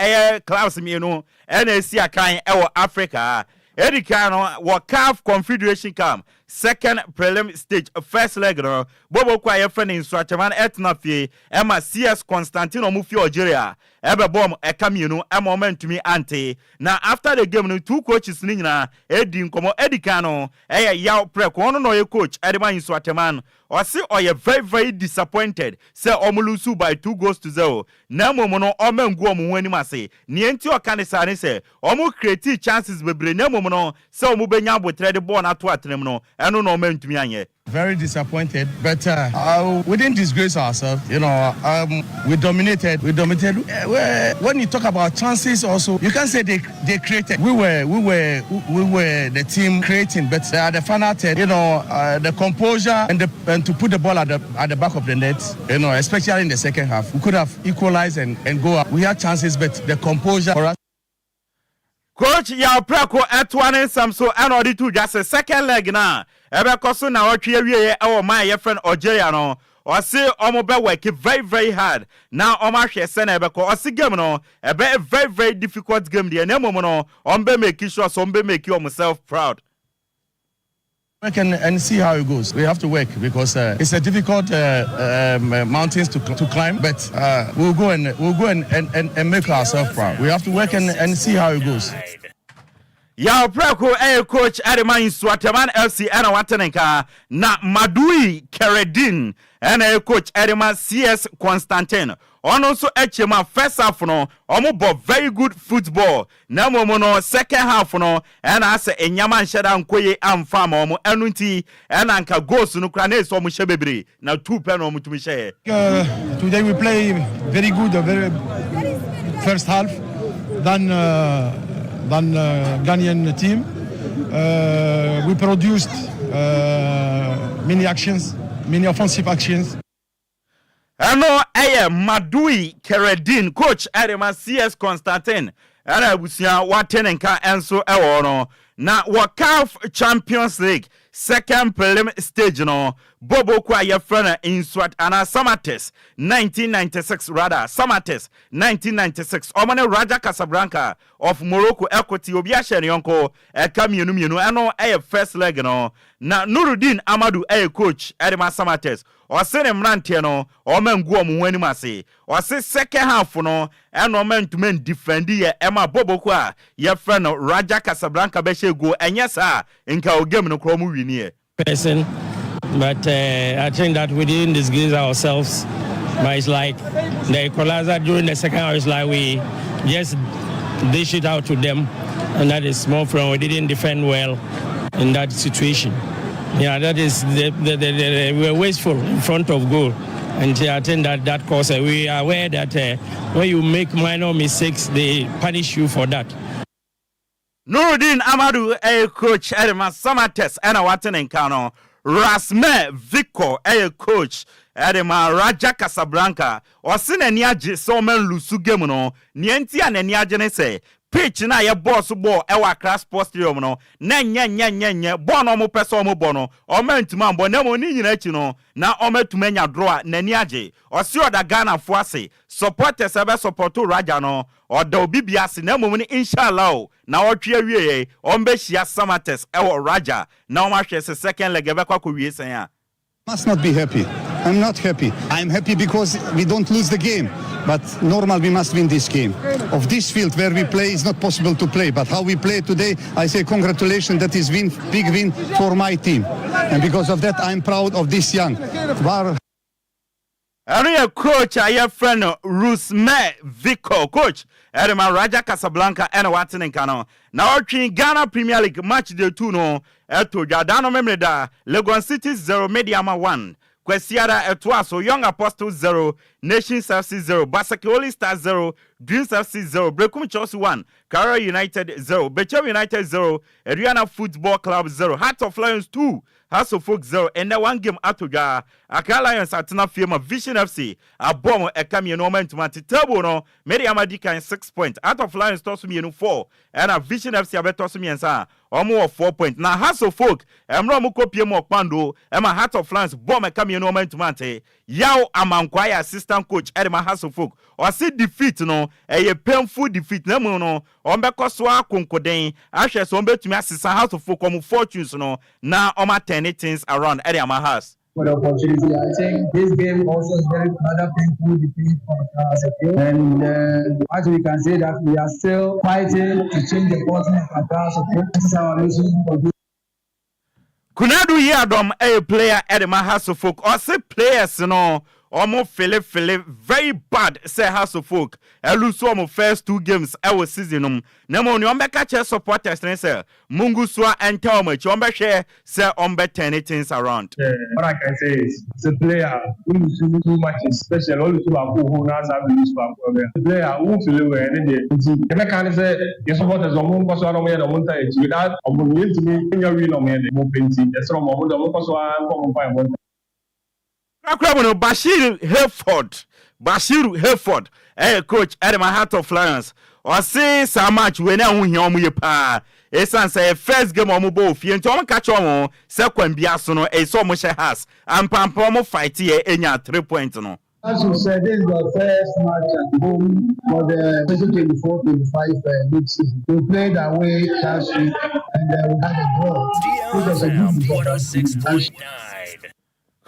Speaker 3: class mienu ena esi akan ewo Africa edika no wo CAF Confederation Cup second prelim stage first leg no bobo kwa ye friend instructorman etnafie ema CS Constantino Mufi Algeria ebe bom ekamienu momentumi ante na after the game no two coaches ni nyina edi nkomo edika no yaw prek ono no ye coach edema instructorman o se oye very disappointed say omulusu by 2-0 na momo no omangu omo ani mase ne enti o kan sa ne say omo create chances bebre na momo no say omo benya abotre de ball na to atrem no eno no omentumi anye
Speaker 9: Very disappointed, but we didn't disgrace ourselves. You know, we dominated. When you talk about chances, also you can't say they created. We were the team creating, but at the final third, you know, the composure and to put the ball at the back of the net. You know, especially in the second half, we could have equalized and go up. We had chances, but the composure for us.
Speaker 3: Coach, ya prako etwane samso anodi to just a second leg na. Ebe koso na otwe wie e my your friend Ojeya no. O se omo be work very very hard. Now omo hwe se na ebe ko o se game no ebe a very very difficult game dey na momo no ombe make sure so ombe make yourself proud.
Speaker 9: Work and see how it goes. We have to work because it's a difficult mountains to climb, but we'll go and make ourselves proud. We have to work and see how it goes.
Speaker 3: Ya prako coach Adema in Swataman FC and Watenenka na Madui Keredin and coach Adema CS Constantine. Also Echema first half no omo very good football. Na momo second half no and as Enyaman Shada Nkoye amfam omo enunti and anka goals no krane so omo shebebre na 2 pen omo to share.
Speaker 10: Today we play very good, very first half than Ghanaian team. We produced many actions, many offensive actions.
Speaker 3: Ano Madui Keredin coach Adema CS Constantine ana busia watenenka enso no na CAF Champions League second prelim stage no Bobo kwa ye frana in Swat ana Samates 1996 rather Samates 1996 Omane Raja Casablanca of Morocco Equity Obia Shenionko mienu ano first leg no na Nuruddin Amadou coach Adema Samates or send him rantie no or men go mu mase or say second half no and no men to men defend ye Emma Bobo kwa ye friend Raja Casablanca beshe go and yes inka game no kromu wini
Speaker 11: person, but I think that we didn't disgrace ourselves. But it's like the equalizer during the second half is like we just dish it out to them, and that is small from we didn't defend well in that situation. Yeah, that is we were wasteful in front of goal, and I think that cause we are aware that when you make minor mistakes, they punish you for that.
Speaker 3: Nuruddin Amadou coach Edema Samates and a Watenenkano Rasme Vico coach Edema Raja Casablanca or Sineniaji Somen Lusugemuno Nienti and Niajane say pitch na ye boss ball ewa class posterior no na nya bono mo peso mo bono o mentuma bonemo ni nyina chi no na o metumanya draw na niaje o si oda Ghana fo ase supporters ebe supporto Raja no o da obi biase na mom ni inshallah na o twa wie o mbe hia Samates ewo Raja na o ma hwe se second leg ebe kwa ko wie sen a.
Speaker 12: Must not be happy. I'm not happy. I'm happy because we don't lose the game. But normal, we must win this game. Of this field where we play, it's not possible to play. But how we play today, I say congratulations. That is big win for my team. And because of that, I'm proud of this young.
Speaker 3: Area coach, your friend Rusme Vico, coach. Edema Raja Casablanca and Watenenkano. Now, Ghana Premier League match day 2 no. Eto Jadano Memeda, Legon City 0, Mediama 1. Kwesiara Etwaso, Young Apostles 0, Nations FC 0, Basake Holy Stars 0, Dreams FC 0, Brekum Chelsea 1, Carroll United 0, Bechem United 0, Ariana Football Club 0, Heart of Lions 2, House of Folk 0, and the one game Atoga, Accra Lions Atina Firma, Vision FC, a bomb a cameo no man to Manti Turbo no, Mediamadika in 6 points, Heart of Lions Tosumi in 4, and a Vision FC Abetosumi and Sa, or more 4 points. Now House of Folk, and Romuko Piemo Pando, and my Heart of Lions bomb a cameo no man to Mante, Yao Amanquire assistant coach Edema House of Folk, or see defeat no, a painful defeat no no, or Bekoswa Kunkoden, Ashes on bet to me assistant House of Folk on fortunes no, now on my 10 things around Edema House.
Speaker 13: For the opportunity, I think this game also is very another painful defeat for us as a team. And actually, we can say that we are still fighting to change the fortune of us. This is our mission for this.
Speaker 3: Kunadu Yadom a player Edema House of Folk or say players no almost feel very bad say House of Folk lose some first 2 games our season nemo ni ombeka che supporters say mungu swa enter much ombe share say ombe turn things around.
Speaker 13: What I can say is the player who lose too much special all to who has lose the player who feel where the can say your supporters on mungu swa no me no munta e without omunye to me win no me mo penti that's from mungu swa come find
Speaker 3: Bashir Hayford, coach at my heart of Florence. Or say so much when I won here pa. Esan say first game on both. You don't catch on second biasono a so much has and Pampomo fight here in your 3 points. No.
Speaker 13: As you said, this is the first match at home for the 2024-25 league season. We played away last week and we had a draw.
Speaker 7: DLFM 106.9.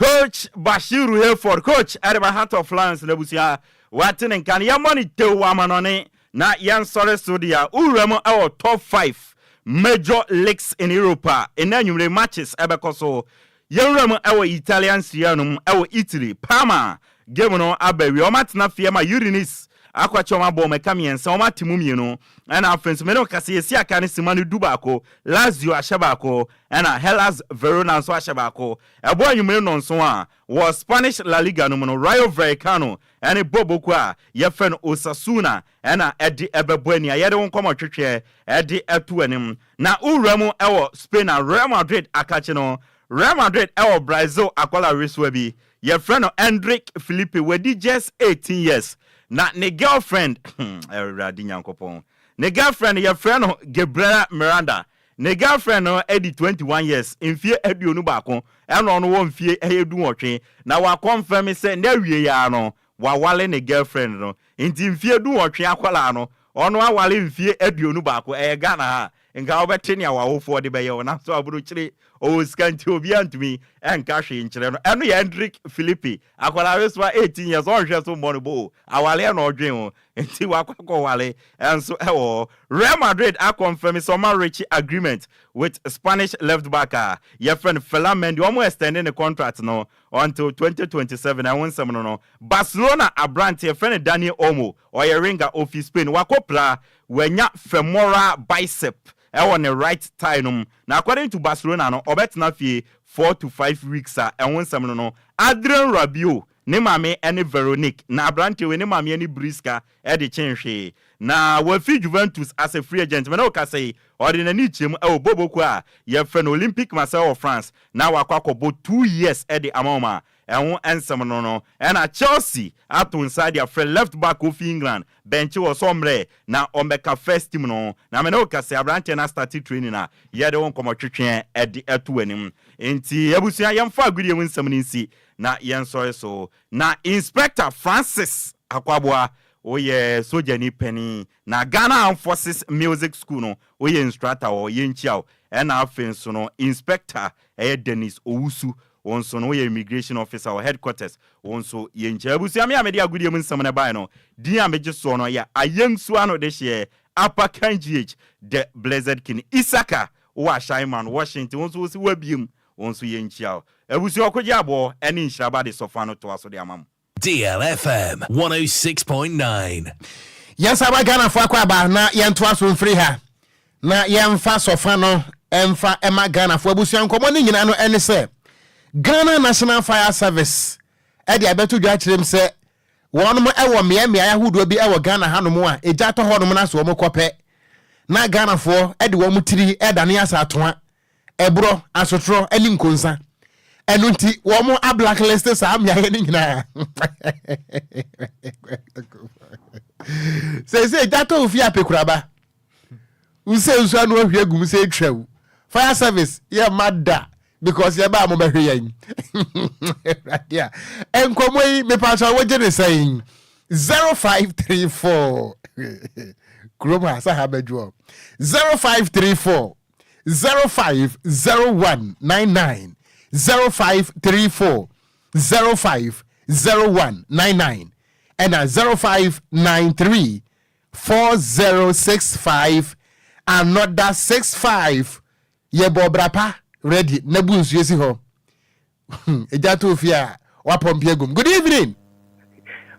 Speaker 3: Coach Bashiru Hayford, coach at my heart of Florence Lebusia, Watin and can your money to Wamanone, not Yan Sorry Studia, Uremo our top 5 major leagues in Europa, in annual matches, Ebecoso, Yoremo our Italian Sianum, our Italy, Parma, Gemono Abe, Omatna Fiema Urinis. Akwachoma bo mekami ensa oma timumi no na afenso me no kase yesi aka ne simanu dubako Lazio ashabako na Hellas Verona so ashabako ebo anwumre no nso a was Spanish La Liga no no Rayo Vallecano ene boboku a yefen Osasuna na edi ebeboani a yede won komo twetwe edi etu anim na uramu ewo Spain na Real Madrid akache no Real Madrid ewo Brazil akola reswa bi yefen no Endrick Felipe wedi just 18 years. Na ne girlfriend Eradi Nyankopon. Ne girlfriend your friend Gabriela Miranda. Ne girlfriend no edi 21 years. Infie eduonu baako. Eno no won fie edu nwotwe. Na wa confirm say na wie ya no wa wale ne girlfriend no. Inti infie edu nwotwe akwala no. Ono awale infie eduonu baako Ghana ha. Nka obete ne awofo de beye wona so aburu kire o scanti obi antumi enka hwe nkire no eno ya Hendrik Philippi akwala reswa 18 years on hwe so monbo awale na odwen o enti wakwakọ wale enso ewo Real Madrid a confirm some rich agreement with Spanish left back your friend Ferland Mendy almost extending the contract no until 2027 I want some no Barcelona abrante your friend Daniel Olmo or your ringer of Spain wakopla wenya femoral bicep on the right time now according to Barcelona no obetna fie 4 to 5 weeks and one some no Adrien Rabiot ne mame ene Veronique na abrante we ne mame ene Briska e de chenhwe na we fi Juventus as a free agent me no ka say ordinary chem e boboku a ye fe no Olympique Marseille of France na wakwakobo 2 years e de amoma and ensem no and a Chelsea out inside their friend left back of England bench was sombre na omeka first team no na me no ka say abrante na start training na ye de won komo twetwe e de etu anim enti ebusia yemfa agudie winsem nsi na yenso so na Inspector Francis Akwaboa oye soja ni penny na Ghana Armed Forces Music School no oye instructor o yenchiao and afenso no Inspector Dennis Owusu onso no immigration officer or headquarters onso yenche abusia me amede agudie mun samana bai no dia meje so no ya ayensu ano de hye Upper Kanjih the Blessed King Isaka wa Shaiman Washington onso si wabiem onso yenchiao abusia Okogyeabour ene Nhyiraba de sofano to aso de amam
Speaker 7: DLFM 106.9.
Speaker 1: Yes, I Ghana for Kwaba na yentoa so mfiri ha na yemfa sofano emfa ema Ghana for abusia nkomo ni nyina no ene se Ghana National Fire Service edi abeto dwa kirem se wonum ewo mea yahudo bi ewo Ghana hanom a eja to hodom na so wo kope na Ghana for edi wo mutiri edane asa atoa ebro asotro ani nkonsa enunti wo mo a blacklist sa mea ye ni nyina se dato ofi apekuraba use anu ohwe gum se twawu Fire Service ye madda because you ba mo behwe yan yeah enkomoi me pacha wo je saying 0534 Kroma sa ha bedwo 0534 050199 0534 050199 and 0593 4065 another 65 ye bobrapa ready nebunsu yesi ho eja to fia Wapompiegum. Good evening.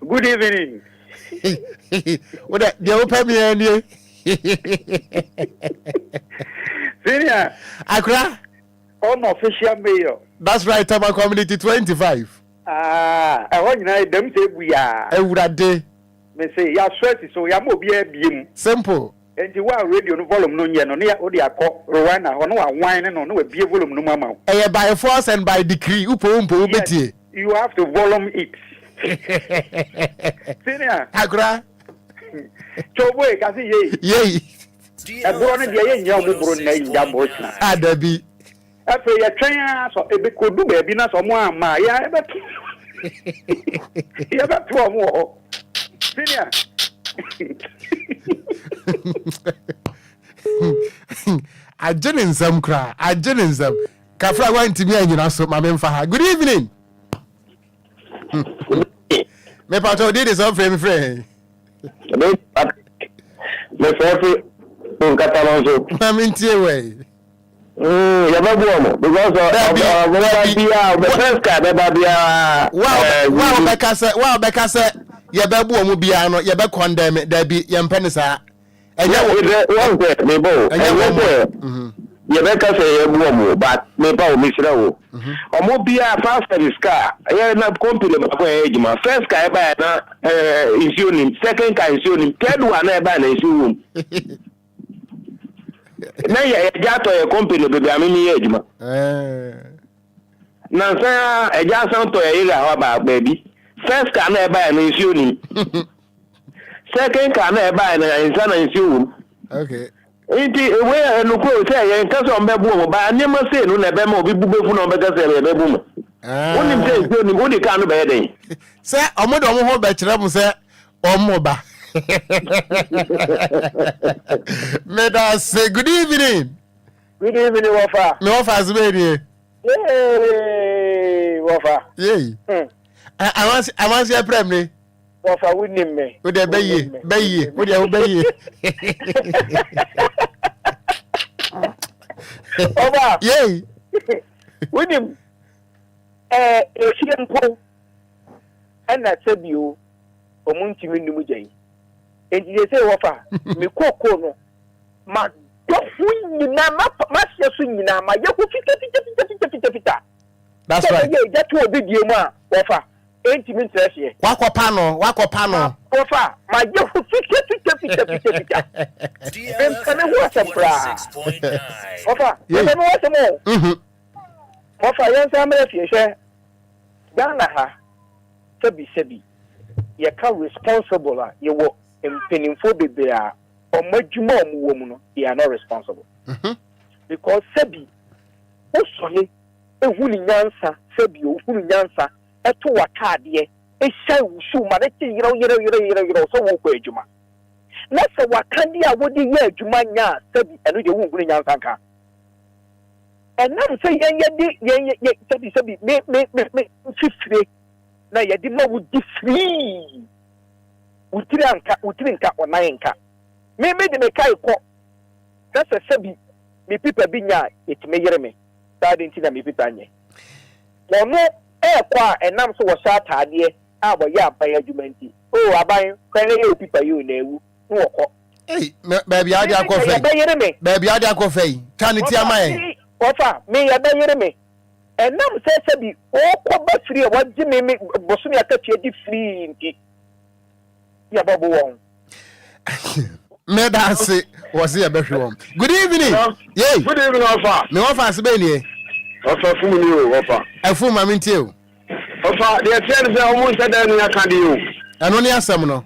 Speaker 14: Good evening.
Speaker 1: What the open me and
Speaker 14: Senior.
Speaker 1: Accra.
Speaker 14: Unofficial mayor.
Speaker 1: That's right, Tama Community 25.
Speaker 14: I want you them say we are.
Speaker 1: Every day.
Speaker 14: Me say ya sweat so ya mo bia biem.
Speaker 1: Simple.
Speaker 14: And you are radio no volume no nya no ne o de akọ Rwanda ono wa wine no we bia volume no mama.
Speaker 1: By force and by decree. Upo betie.
Speaker 14: You have to volume it. Senior.
Speaker 1: Accra.
Speaker 14: Chobo e kasi ye.
Speaker 1: Ye.
Speaker 14: E bro ne de ye nya mo bro na nya mo chi.
Speaker 1: Adabi.
Speaker 14: Afe ya twen so e be kodu ba bi na so mo ama ya e be ya be to mo. Senior.
Speaker 1: I didn't some cry. I didn't some. Kafra went to me and you know so my memfa. Good evening. Me pato did this on friend.
Speaker 15: Me forty in Catalonso.
Speaker 1: I'm in tear way.
Speaker 15: Yababuomo because the first card
Speaker 1: wow Becassa Yababuomo Biano Yaba condemn there be Yampenisa. And
Speaker 15: one day, Mabo, and Yabeka say Yabuomo, but Mabo Misrao. Or Mobia faster this car. I have not compliment my age. My first car by is union, second car is union, third one I buy is union. Na ya jato ya company bebe amini yejuma na sa eja santo ya ira wa ba baby first car na buy na issue ni second car na buy na insana issue
Speaker 1: okay
Speaker 15: inti we no ko say ya nkaso mbebu mo ba ne ma say no na be ma obi bubefu na obeka say ya bebu ma woni say issue ni woni ka no be den
Speaker 1: say omodo mo ho be kire mo say omoba Meda say good evening.
Speaker 14: Good evening, Wafa.
Speaker 1: Me Wafa as well.
Speaker 14: Hey, Wafa.
Speaker 1: Yay. I want your prem.
Speaker 14: Wafa with me.
Speaker 1: With the baye. With your baye.
Speaker 14: Over.
Speaker 1: Yay.
Speaker 14: With him. Simple. And that's a view. Omunti minnu jai. And they say, Wafa, me koko no. Ma dofu nyina ma sesu nyina ma yaku fita. That's right. That will be the ma Wafa. 80 minutes here.
Speaker 1: Wako pano.
Speaker 14: Wafa, ma yaku fita. Em kana huwa sempra. Wafa, you know what mo? Wafa yansa amre fiye. Ghana ha. Sebi. You can responsible. You will impending for baby. Or majuma woman, you are not responsible. Because Sebi, also, a woolly answer, Sebi, woolly answer, a two a card ye, a show, you know, so won't Juma. Let's say what candy I would hear Jumanya, Sebi, and you won't bring answer. And now say, Sebi, make 50. Na yadima would be free. Utirinka or nainka. Maybe the Mekai ko. That's a sabi. Me people binya, it may hear me. That into the me pitanye. No, air qua and nam so was shot idea. Our ya by argumenti. Oh, I buy people you know.
Speaker 1: Hey, baby, I did coffee. Baby, I did coffee. Can it hear my
Speaker 14: offer? Me, I buy me. And now say be all quite free. What Jimmy Bosumi attach you free. Yeah, Babu Wong.
Speaker 1: Meda say was here better one. Good evening. Yay.
Speaker 15: Good evening, Alpha.
Speaker 1: Me offer as beni.
Speaker 15: Alpha full you, Alpha.
Speaker 1: I full my mintiu.
Speaker 15: Alpha, the attend the almost said that I can't do.
Speaker 1: And only a seminar.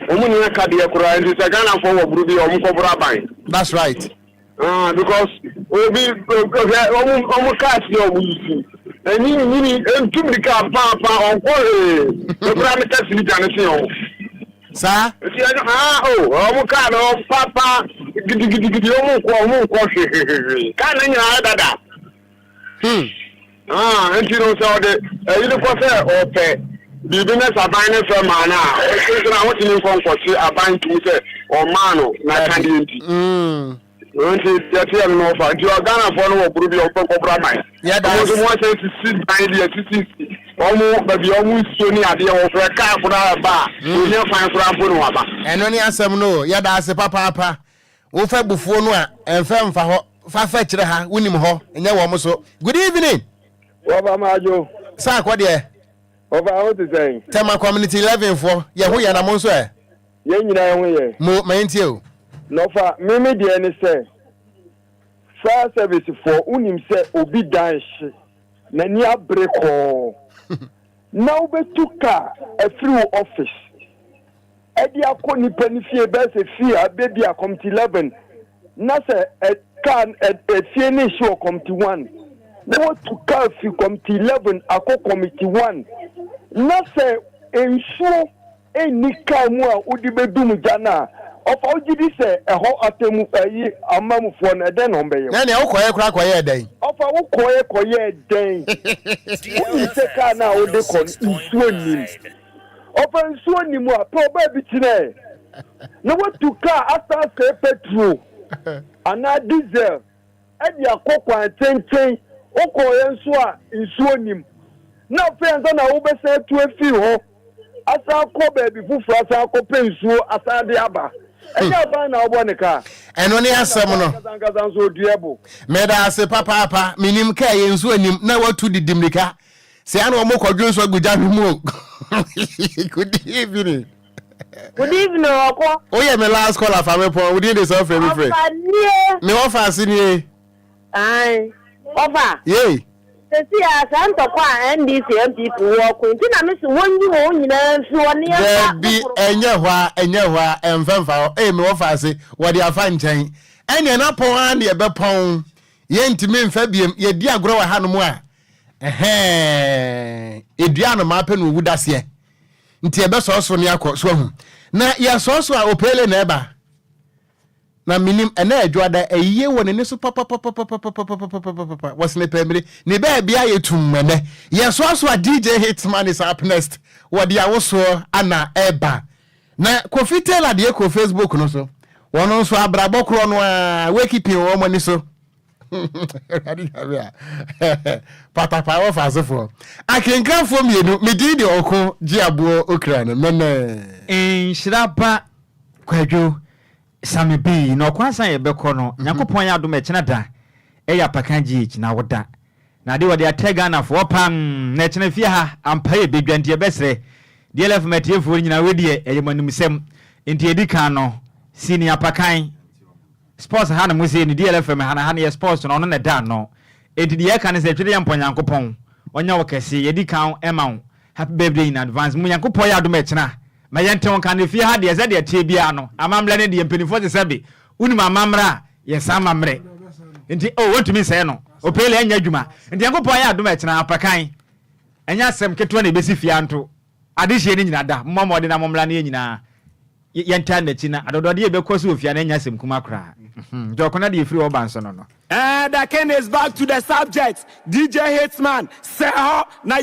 Speaker 15: Omuni Kadia Kura and the Ghana for Bruby or Mukobrabai.
Speaker 1: That's right.
Speaker 15: Because we'll be almost catch your movie. And you to the car, Papa, or the parameters in the
Speaker 1: sir?
Speaker 15: Oh, Papa, Canada. And you know, so the little person or pay. The business are buying from Mana. I want to inform for a buying to say or Mano, not candidate. That's here no for you are Ghana for no Bruby or Cobra. Yeah, that was one to sit by the Omo baby omo soni ade o fra ka funa ba. Oni fan fura funu wa ba.
Speaker 1: Eno ni asem no ya da ase papa. Wo fa bufuo no a emfa mfa ho. Fa kire ha wonim ho enye wo mo so. Good evening.
Speaker 16: Oba majo.
Speaker 1: Sa kwade.
Speaker 16: Oba how to say?
Speaker 1: Tema community 11 for ye ho ya na mo so e.
Speaker 16: Ye nyina ye ho ye.
Speaker 1: Mo mantie o.
Speaker 16: No fa mimi de ni say. Fire service for unim say obi dan hye. Na ni abreko. Now be tuka a free office. Edi akoni penifie be se fie baby a committee 11. Na say a can a fie show committee 1. No tuka fi committee 11 ako committee 1. Na say ensure any kamu a udi be dum jana. Of all gidi say a ho atemu ayi amamu for na den on be yo.
Speaker 1: Na ne ukoye kura koye den.
Speaker 16: Of a ukoye koye den. Uni se ka na o de kon nsuo nim. Of a nsuo nim a po ba bi tine. No what to car after say petrol. Ana diesel. E dia kokwan tenten. Ukoye nsuo a nsuo nim. Na fe nza na wo be se tu afi ho. Asa ko baby fufu asa ko pensuo asa de aba. Eja ba na obo ne ka.
Speaker 1: Eno ne asem no.
Speaker 16: Kazankaza nso duebo.
Speaker 1: Meda ase papa minim ka ye nso anim na watu didimrika. Se ana omo kwadwo nso aguja mu. Good evening.
Speaker 14: Good evening, Oko.
Speaker 1: Oh yeah, my last caller for me point. We did this off every friend. Me offer asini.
Speaker 14: Aye. Offer.
Speaker 1: Yey.
Speaker 14: Sesi asanta kwa NDC MPP wo ko ntina me se wonyi wo nyina nso woni ya.
Speaker 1: Bi enye hwa emfemfa. Me offer ase wo de afa nchen. Ene na pon an de be pon. Ye ntimi mfa biem ye di agro wa hanom a. Edua no ma pe no wudase. Nti ebe so ne akọ so hu. Na ya so a opele na eba. Na minim ena adwada eyiye woni ne so papa wasne pemre ne ba bia yetum mene ye so a DJ Hitman is up next what dia woso ana eba na Kofi Taylor de ko Facebook no so wono so abrabo kro no a wake wo mo ni so papa wo fasefo akenkan fo mienu me di de Okogyeabour Ocran
Speaker 3: Nhyiraba Kwadwo Sammy B no kwansan ye beko no Nyankopon ya adom e kina da e ya pakanji kina woda na de wode atega na fo pam na kina fie ha ampa ye bedwante e besre DLFM tiefo nyina wedie e yemanumsem enti edika no senior pakan sports ha na musie ni DLFM ha na ye sports no no na da no enti de ka ne se twede yampon Nyankopon onya wo kese yedika ema happy birthday in advance mu Nyankopon ya adom e kina ma yente won kan fie ha de ze de tie bia no amamle ne de mpenifo se sebe unima amamra ye sama mre nti want me say no opele anya dwuma nti Yankopon ya adom e kina apakan anya sem keto na besi fie anto adehye ni nyina da mmamo de na momla ne nyina yenta na china adodode ye bekoso ofia na anya sem kuma kra jokona de free oban so no
Speaker 17: the Ken is back to the subject. DJ Hitman say how na